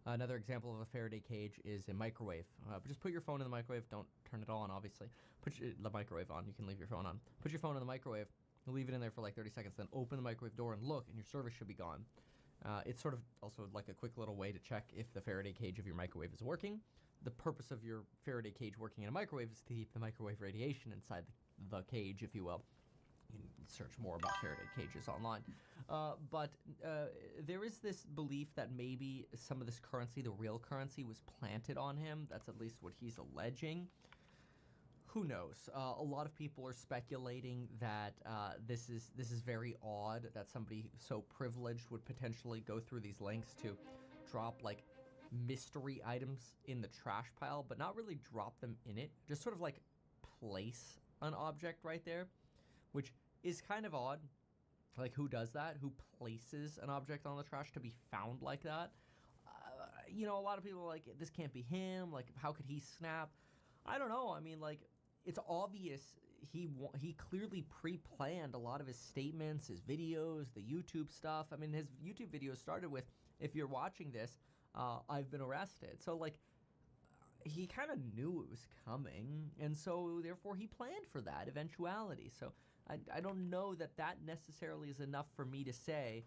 [SPEAKER 7] Another example of a Faraday cage is a microwave. Just put your phone in the microwave. Don't turn it on, obviously. Put the microwave on. You can leave your phone on. Put your phone in the microwave. Leave it in there for like 30 seconds. Then open the microwave door and look, and your service should be gone. It's sort of also like a quick little way to check if the Faraday cage of your microwave is working. The purpose of your Faraday cage working in a microwave is to keep the microwave radiation inside the cage, if you will. You can search more about Faraday cages online. But there is this belief that maybe some of this currency, the real currency, was planted on him. That's at least what he's alleging. Who knows? A lot of people are speculating that this is very odd, that somebody so privileged would potentially go through these lengths to drop like mystery items in the trash pile, but not really drop them in it. Just sort of like place an object right there, which is kind of odd. Like, who does that? Who places an object on the trash to be found like that? You know, a lot of people are like, this can't be him. Like, how could he snap? I don't know. I mean, like, it's obvious he clearly pre-planned a lot of his statements, his videos, the YouTube stuff. I mean, his YouTube videos started with, if you're watching this, I've been arrested. So, like, he kind of knew it was coming, and so, therefore, he planned for that eventuality. So, I don't know that necessarily is enough for me to say,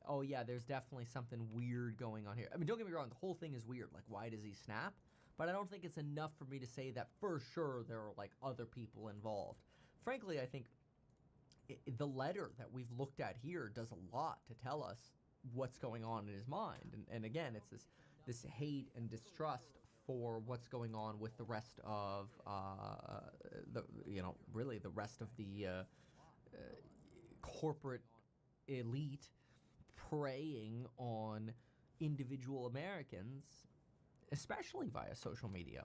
[SPEAKER 7] oh, yeah, there's definitely something weird going on here. I mean, don't get me wrong, the whole thing is weird. Like, why does he snap? But I don't think it's enough for me to say that for sure there are, like, other people involved. Frankly, I think the letter that we've looked at here does a lot to tell us what's going on in his mind. And again, it's this hate and distrust for what's going on with the rest of really the rest of the corporate elite preying on individual Americans, especially via social media.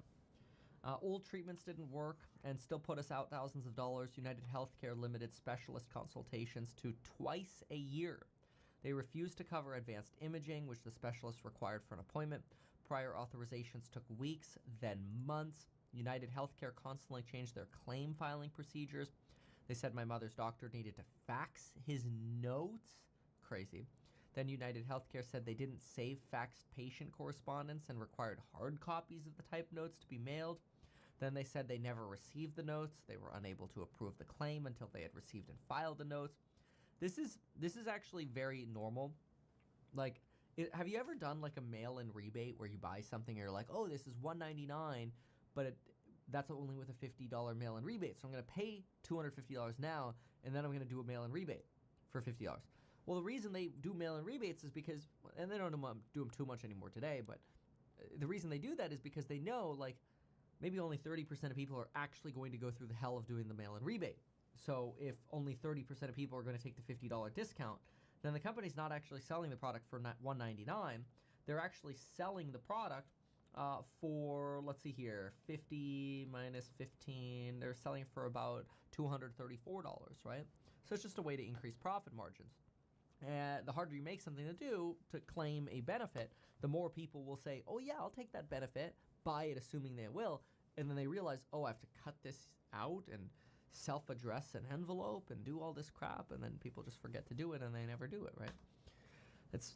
[SPEAKER 7] Old treatments didn't work and still put us out thousands of dollars. UnitedHealthcare limited specialist consultations to twice a year. They refused to cover advanced imaging, which the specialist required for an appointment. Prior authorizations took weeks, then months. UnitedHealthcare constantly changed their claim filing procedures. They said my mother's doctor needed to fax his notes. Crazy. Then UnitedHealthcare said they didn't save faxed patient correspondence and required hard copies of the typed notes to be mailed. Then they said they never received the notes. They were unable to approve the claim until they had received and filed the notes. This is actually very normal. Like, have you ever done like a mail-in rebate where you buy something and you're like, oh, this is $199, but that's only with a $50 mail-in rebate. So I'm going to pay $250 now, and then I'm going to do a mail-in rebate for $50. Well, the reason they do mail-in rebates is because, and they don't do them too much anymore today, but the reason they do that is because they know, like, maybe only 30% of people are actually going to go through the hell of doing the mail-in rebate. So if only 30% of people are going to take the $50 discount, then the company's not actually selling the product for $199. They're actually selling the product for, let's see here, 50 minus 15. They're selling it for about $234, right? So it's just a way to increase profit margins. And the harder you make something to do to claim a benefit, the more people will say, oh yeah, I'll take that benefit, buy it assuming they will, and then they realize, oh, I have to cut this out and self-address an envelope and do all this crap, and then people just forget to do it and they never do it, right? That's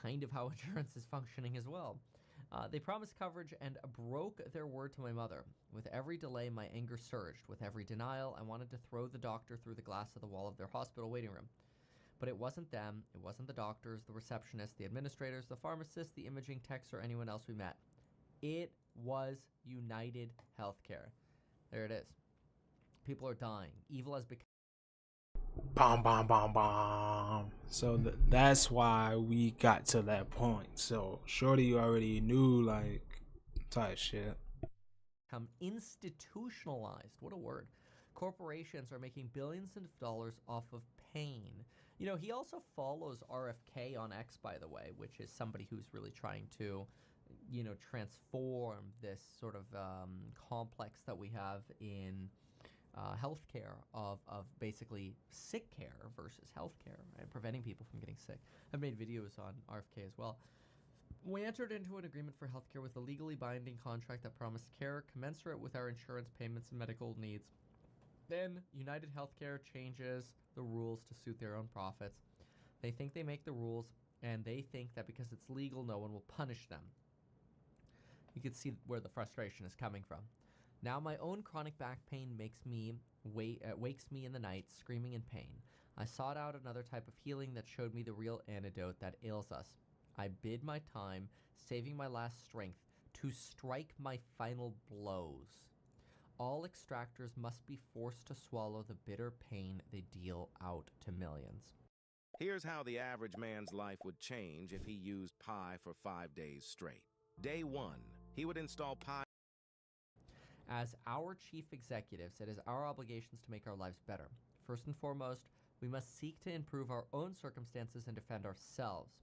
[SPEAKER 7] kind of how insurance is functioning as well. They promised coverage and broke their word to my mother. With every delay, my anger surged. With every denial, I wanted to throw the doctor through the glass of the wall of their hospital waiting room. But it wasn't them, it wasn't the doctors, the receptionists, the administrators, the pharmacists, the imaging techs, or anyone else we met. It was UnitedHealthcare. There it is. People are dying. Evil has become...
[SPEAKER 4] Bomb, bomb, bomb, bomb. So that's why we got to that point. So shorty, you already knew, like, type shit.
[SPEAKER 7] Institutionalized. What a word. Corporations are making billions of dollars off of pain. You know, he also follows RFK on X, by the way, which is somebody who's really trying to, you know, transform this sort of complex that we have in healthcare of basically sick care versus healthcare, right? Preventing people from getting sick. I've made videos on RFK as well. We entered into an agreement for healthcare with a legally binding contract that promised care commensurate with our insurance payments and medical needs. Then UnitedHealthcare changes the rules to suit their own profits. They think they make the rules, and they think that because it's legal, no one will punish them. You can see where the frustration is coming from. Now my own chronic back pain wakes me in the night, screaming in pain. I sought out another type of healing that showed me the real antidote that ails us. I bid my time, saving my last strength, to strike my final blows. All extractors must be forced to swallow the bitter pain they deal out to millions.
[SPEAKER 8] Here's how the average man's life would change if he used Pi for 5 days straight. Day 1, he would install Pi.
[SPEAKER 7] As our chief executives, it is our obligations to make our lives better. First and foremost, we must seek to improve our own circumstances and defend ourselves.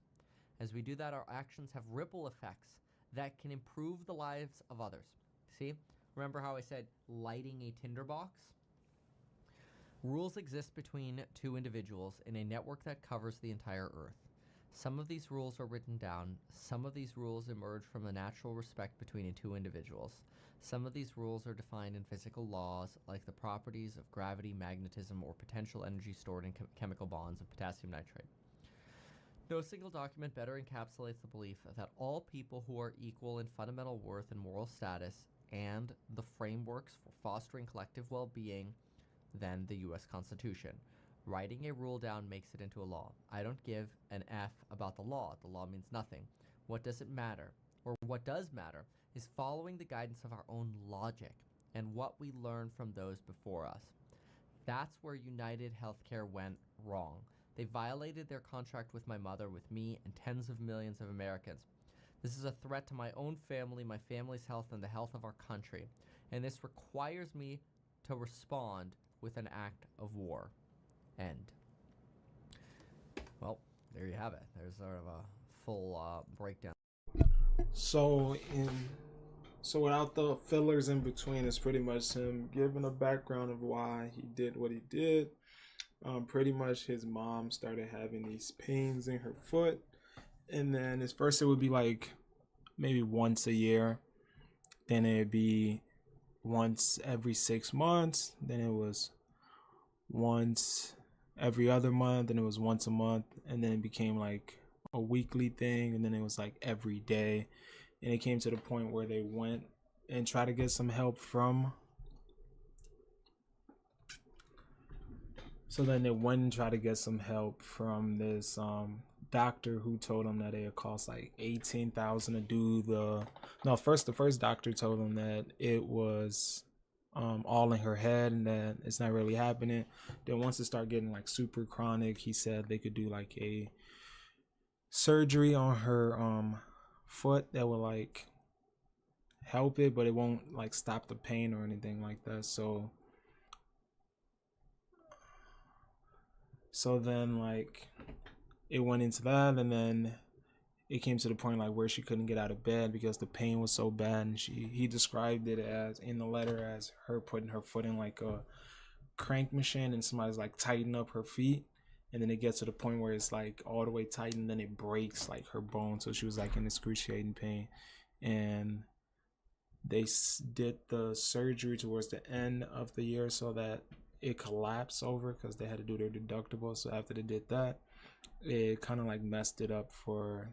[SPEAKER 7] As we do that, our actions have ripple effects that can improve the lives of others. See? Remember how I said lighting a tinderbox? Rules exist between two individuals in a network that covers the entire Earth. Some of these rules are written down. Some of these rules emerge from the natural respect between two individuals. Some of these rules are defined in physical laws, like the properties of gravity, magnetism, or potential energy stored in chemical bonds of potassium nitrate. No single document better encapsulates the belief that all people who are equal in fundamental worth and moral status and the frameworks for fostering collective well-being than the U.S. Constitution. Writing a rule down makes it into a law. I don't give an F about the law. The law means nothing. What does it matter? Or what does matter is following the guidance of our own logic and what we learn from those before us. That's where UnitedHealthcare went wrong. They violated their contract with my mother, with me, and tens of millions of Americans. This is a threat to my own family, my family's health, and the health of our country. And this requires me to respond with an act of war. End. Well, there you have it. There's sort of a full breakdown.
[SPEAKER 4] So without the fillers in between, it's pretty much him giving a background of why he did what he did. Pretty much his mom started having these pains in her foot, and then at first it would be like maybe once a year, then it'd be once every 6 months, then it was once every other month, and it was once a month, and then it became like a weekly thing, and then it was like every day. And it came to the point where they went and tried to get some help from. So then they went and tried to get some help from this doctor who told them that it would cost like $18,000 to do the first doctor told them that it was all in her head and that it's not really happening. Then once it started getting like super chronic, he said they could do like a surgery on her foot that would like help it, but it won't like stop the pain or anything like that. So then like it went into that, and then it came to the point like where she couldn't get out of bed because the pain was so bad, and he described it as in the letter as her putting her foot in like a crank machine and somebody's like tightening up her feet, and then it gets to the point where it's like all the way tight and then it breaks like her bone. So she was like in excruciating pain, and they did the surgery towards the end of the year so that it collapsed over because they had to do their deductible. So after they did that, it kind of like messed it up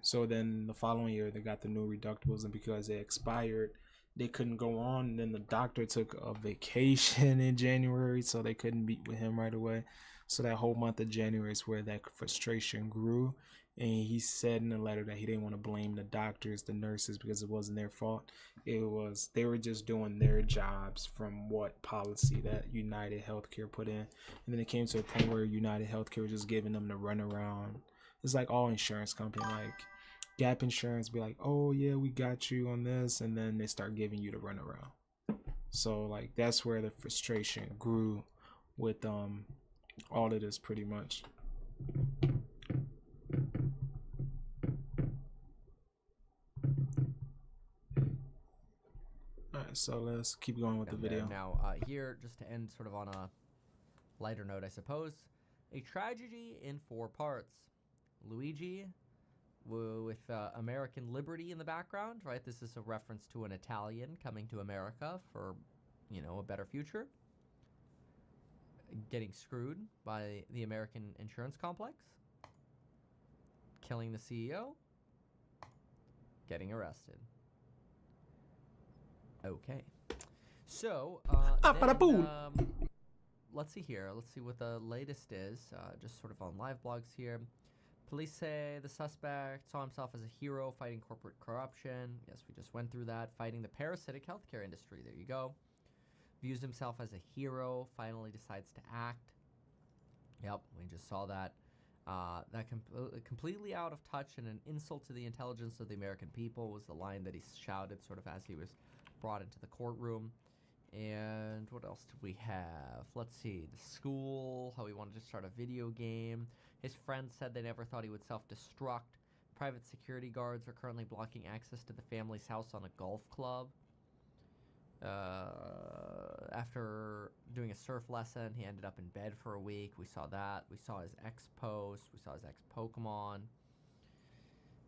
[SPEAKER 4] so then the following year they got the new deductibles, and because they expired they couldn't go on, and then the doctor took a vacation in January, so they couldn't meet with him right away. So that whole month of January is where that frustration grew, and he said in the letter that he didn't want to blame the doctors, the nurses, because it wasn't their fault. They were just doing their jobs from what policy that UnitedHealthcare put in. And then it came to a point where UnitedHealthcare was just giving them the runaround. It's like all insurance companies, like Gap Insurance, be like, oh yeah, we got you on this, and then they start giving you the runaround. So like that's where the frustration grew with all of this pretty much. Alright, so let's keep going with the video.
[SPEAKER 7] Now, here, just to end sort of on a lighter note, I suppose, a tragedy in 4 parts. Luigi, with American liberty in the background, right? This is a reference to an Italian coming to America for, a better future. Getting screwed by the American insurance complex. Killing the CEO. Getting arrested. Okay. So, let's see here. Let's see what the latest is. Just sort of on live blogs here. Police say the suspect saw himself as a hero fighting corporate corruption. Yes, we just went through that. Fighting the parasitic healthcare industry. There you go. Views himself as a hero. Finally decides to act. Yep, we just saw that. Completely out of touch and an insult to the intelligence of the American people was the line that he shouted sort of as he was brought into the courtroom. And what else did we have? Let's see. The school, how he wanted to start a video game. His friends said they never thought he would self-destruct. Private security guards are currently blocking access to the family's house on a golf club. After doing a surf lesson, he ended up in bed for a week. We saw that. We saw his ex-post. We saw his ex-Pokemon.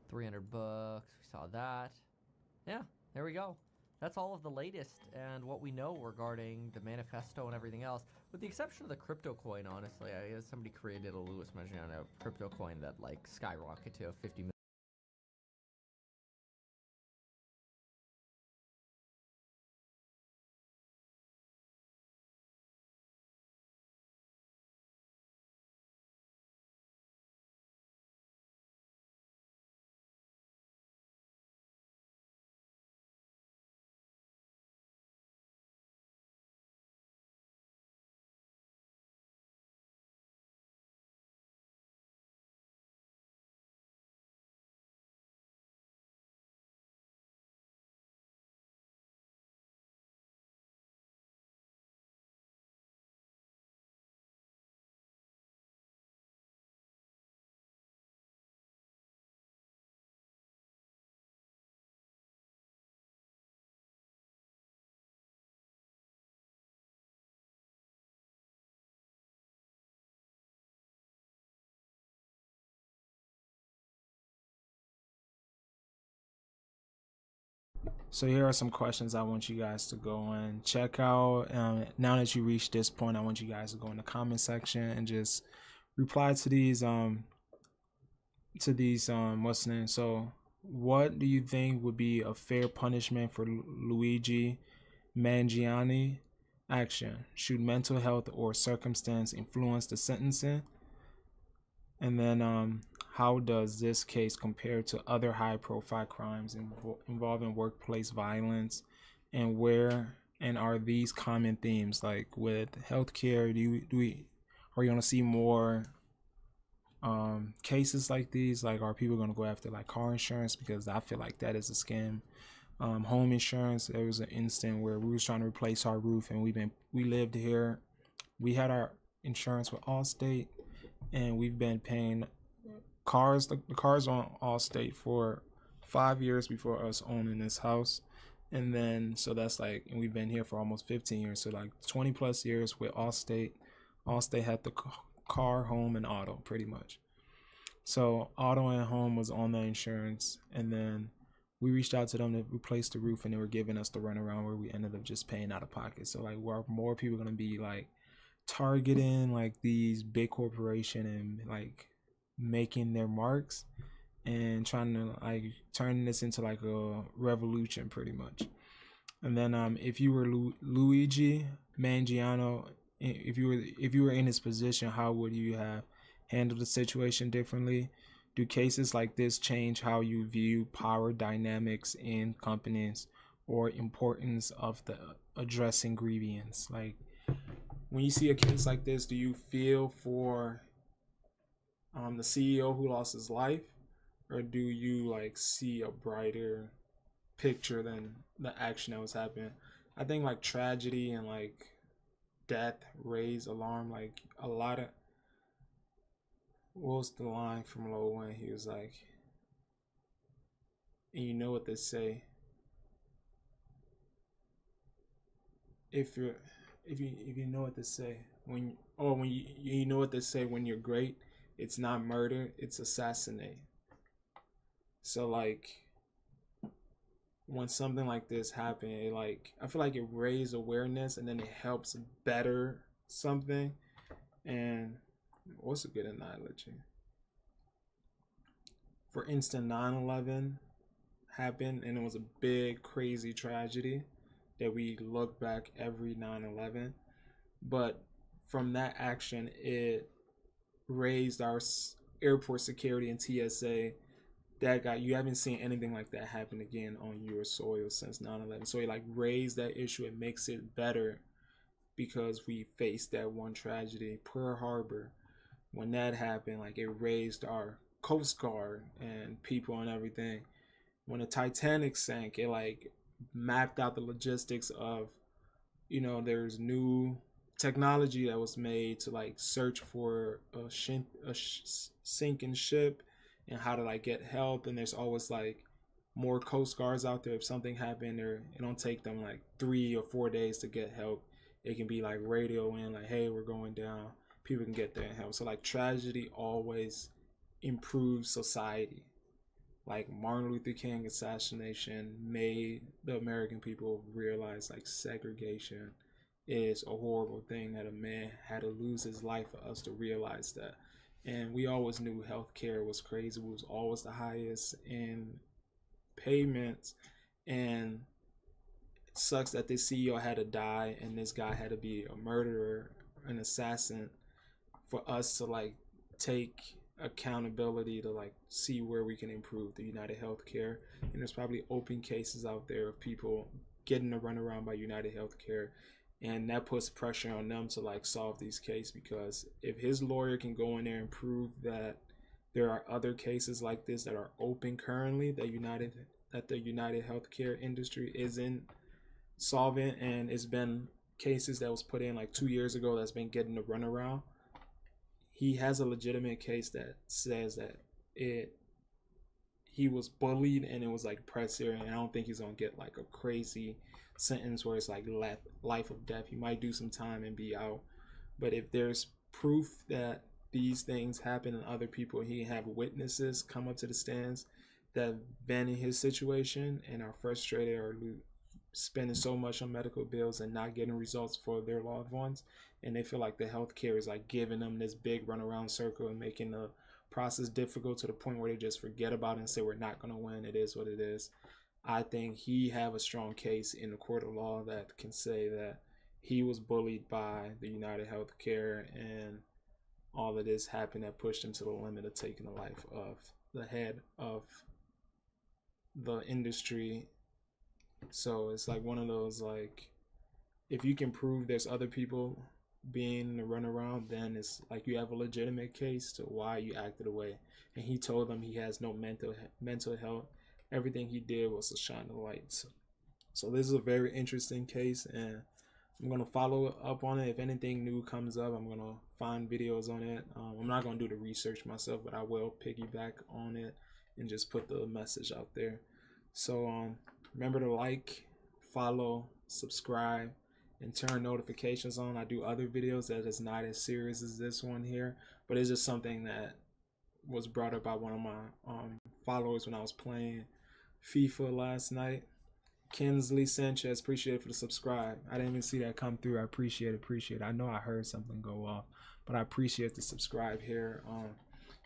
[SPEAKER 7] 300 bucks. We saw that. Yeah, there we go. That's all of the latest and what we know regarding the manifesto and everything else, with the exception of the crypto coin. Honestly, I guess somebody created a Luis Mangione crypto coin that like skyrocketed to 50 million.
[SPEAKER 4] So here are some questions I want you guys to go and check out. Now that you reached this point, I want you guys to go in the comment section and just reply to these what's the name? So what do you think would be a fair punishment for Luigi Mangione action? Should mental health or circumstance influence the sentencing? And then how does this case compare to other high-profile crimes involving workplace violence, and where and are these common themes? Like with healthcare, are you gonna see more cases like these? Like, are people gonna go after like car insurance, because I feel like that is a scam? Home insurance, there was an instant where we was trying to replace our roof, and we lived here, we had our insurance with Allstate, and we've been paying the cars on Allstate for 5 years before us owning this house. And then so that's like, and we've been here for almost 15 years, so like 20 plus years with Allstate. Allstate had the car, home, and auto pretty much. So auto and home was on the insurance, and then we reached out to them to replace the roof, and they were giving us the runaround where we ended up just paying out of pocket. So like, where more people gonna be like targeting like these big corporation and like making their marks and trying to like turn this into like a revolution pretty much. And then if you were Luigi Mangione, if you were in his position, how would you have handled the situation differently? Do cases like this change how you view power dynamics in companies or importance of the addressing grievance? Like, when you see a case like this, do you feel for the CEO who lost his life, or do you like see a brighter picture than the action that was happening? I think like tragedy and like death raise alarm. Like a lot of, what was the line from Lil Wayne? He was like, and you know what they say, if you know what they say, when you know what they say, when you're great, it's not murder, it's assassinate. So like, when something like this happened, it like, I feel like it raised awareness, and then it helps better something. And what's a good analogy? For instance, 9/11 happened, and it was a big crazy tragedy that we look back every 9/11, but from that action, it raised our airport security and TSA. You haven't seen anything like that happen again on your soil since 9/11. So it like raised that issue and makes it better, because we faced that one tragedy. Pearl Harbor, when that happened, like it raised our Coast Guard and people and everything. When the Titanic sank, it like mapped out the logistics of, there's new technology that was made to like search for a sinking ship and how to like get help. And there's always like more Coast Guards out there. If something happened, or it don't take them like 3 or 4 days to get help, it can be like radio in, like, hey, we're going down, people can get there and help. So like, tragedy always improves society. Like Martin Luther King assassination made the American people realize like segregation is a horrible thing, that a man had to lose his life for us to realize that. And we always knew healthcare was crazy. It was always the highest in payments, and it sucks that this CEO had to die and this guy had to be a murderer, an assassin, for us to like take accountability to like see where we can improve the UnitedHealthcare. And there's probably open cases out there of people getting a runaround by UnitedHealthcare, and that puts pressure on them to like solve these cases, because if his lawyer can go in there and prove that there are other cases like this that are open currently that the UnitedHealthcare industry isn't solving, and it's been cases that was put in like 2 years ago that's been getting a runaround, he has a legitimate case that says that he was bullied and it was like pressure, and I don't think he's gonna get like a crazy sentence where it's like life or death. He might do some time and be out, but if there's proof that these things happen and other people, he have witnesses come up to the stands that been in his situation and are frustrated or spending so much on medical bills and not getting results for their loved ones, and they feel like the healthcare is like giving them this big runaround circle and making the process difficult to the point where they just forget about it and say we're not going to win. It is what it is. I think he have a strong case in the court of law that can say that he was bullied by the UnitedHealthcare and all of this happened that pushed him to the limit of taking the life of the head of the industry. So it's like one of those, like, if you can prove there's other people being the runaround, then it's like you have a legitimate case to why you acted away. And he told them he has no mental health. Everything he did was to shine the light. So this is a very interesting case, and I'm gonna follow up on it. If anything new comes up, I'm gonna find videos on it. I'm not gonna do the research myself, but I will piggyback on it and just put the message out there. So remember to like, follow, subscribe, and turn notifications on. I do other videos that is not as serious as this one here, but it's just something that was brought up by one of my followers when I was playing FIFA last night. Kinsley Sanchez, appreciate it for the subscribe. I didn't even see that come through. I appreciate it. I know I heard something go off, but I appreciate the subscribe here.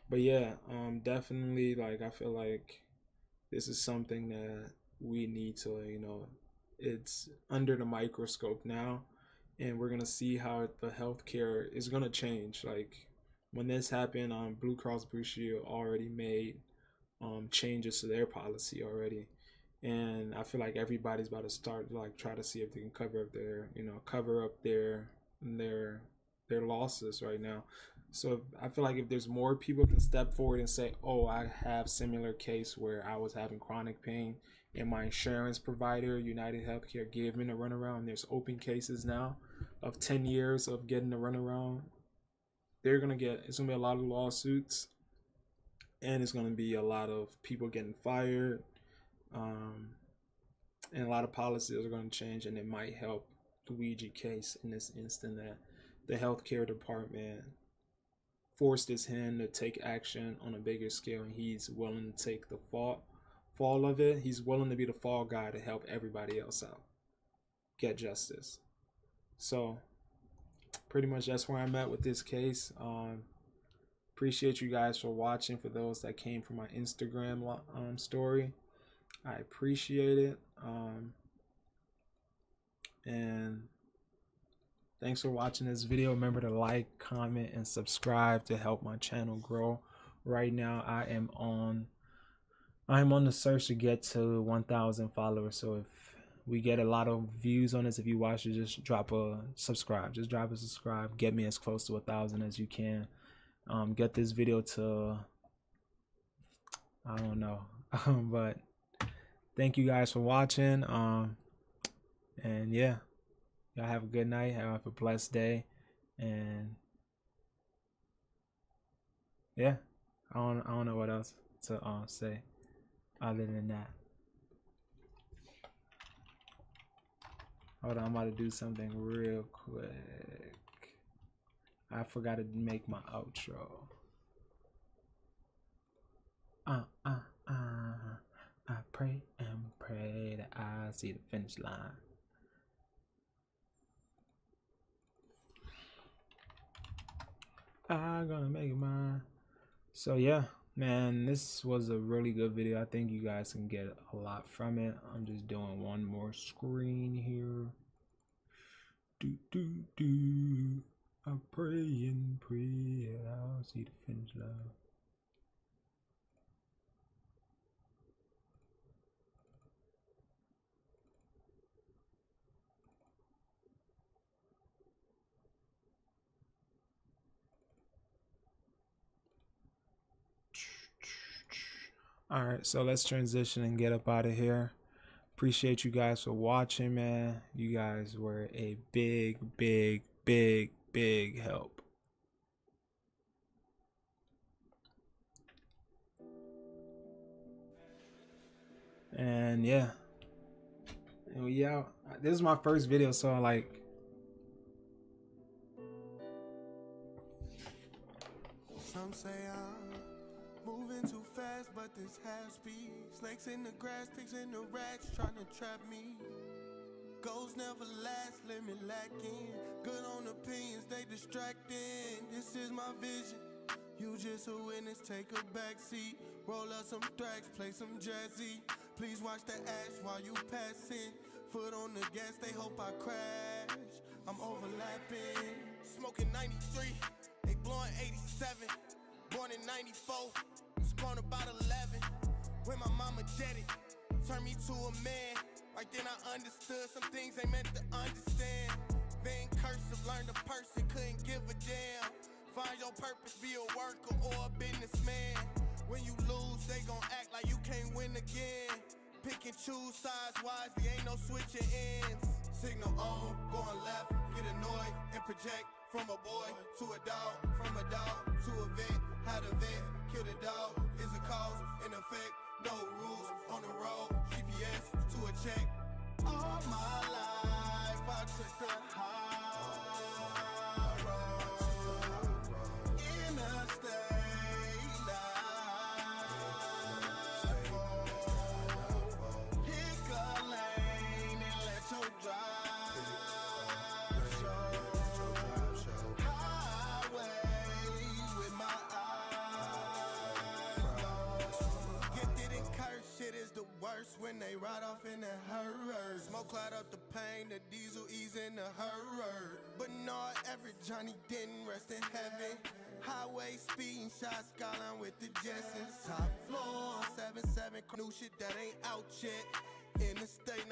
[SPEAKER 4] But yeah, definitely, like, I feel like this is something that we need to, you know, it's under the microscope now, and we're gonna see how the healthcare is gonna change. Like when this happened, Blue Cross Blue Shield already made changes to their policy already, and I feel like everybody's about to start like try to see if they can cover up their losses right now. So I feel like if there's more people can step forward and say, oh, I have similar case where I was having chronic pain and my insurance provider, UnitedHealthcare, gave me the runaround. There's open cases now of 10 years of getting the runaround. It's gonna be a lot of lawsuits, and it's gonna be a lot of people getting fired, and a lot of policies are gonna change, and it might help Luigi case in this instant that the healthcare department forced his hand to take action on a bigger scale, and he's willing to take the fall of it. He's willing to be the fall guy to help everybody else out get justice. So pretty much that's where I'm at with this case. Appreciate you guys for watching. For those that came from my Instagram story, I appreciate it. And thanks for watching this video. Remember to like, comment, and subscribe to help my channel grow. Right now I am on the search to get to 1,000 followers. So if we get a lot of views on this, if you watch it, just drop a subscribe. Just drop a subscribe. Get me as close to 1,000 as you can. Get this video to, I don't know, but thank you guys for watching. And yeah, y'all have a good night. Have a blessed day. And yeah, I don't know what else to say other than that. Hold on, I'm about to do something real quick. I forgot to make my outro. I pray and pray that I see the finish line. I'm gonna make it mine. So yeah, man, this was a really good video. I think you guys can get a lot from it. I'm just doing one more screen here. I pray and pray that I'll see the finish line. All right, so let's transition and get up out of here. Appreciate you guys for watching, man. You guys were a big help. And yeah, this is my first video, so like,
[SPEAKER 1] some say I'm moving moving too fast, but this half speed. Snakes in the grass, pigs in the rats, trying to trap me. Goals never last, limit lacking. Good on opinions, they distracting. This is my vision. You just a witness, take a backseat. Roll up some tracks, play some jazzy. Please watch the ash while you passing. Foot on the gas, they hope I crash. I'm overlapping. Smoking 93, they blowing 87. Born in 94, was grown about 11. When my mama jetted, turned me to a man. Right then I understood some things they meant to understand. Vain cursive, learned a person, couldn't give a damn. Find your purpose, be a worker or a businessman. When you lose, they gon' act like you can't win again. Pick and choose sides wisely, ain't no switching ends. Signal on, going left, get annoyed and project. From a boy to a dog, from a dog to a vet. How to vet, kill the dog, is a cause and effect. No rules on the road, GPS to a check. All my life I took the high road. Interstate life. Pick a lane and let your drive show. Highway with my eyes closed. Gifted and cursed, shit is the worst when they ride off in the hurry. Smoke cloud up the pain, the diesel ease in the hurry. But not every Johnny didn't rest in heaven. Highway speeding, shot skyline with the Jetsons. Top floor, 7-7, new shit that ain't out yet. Interstate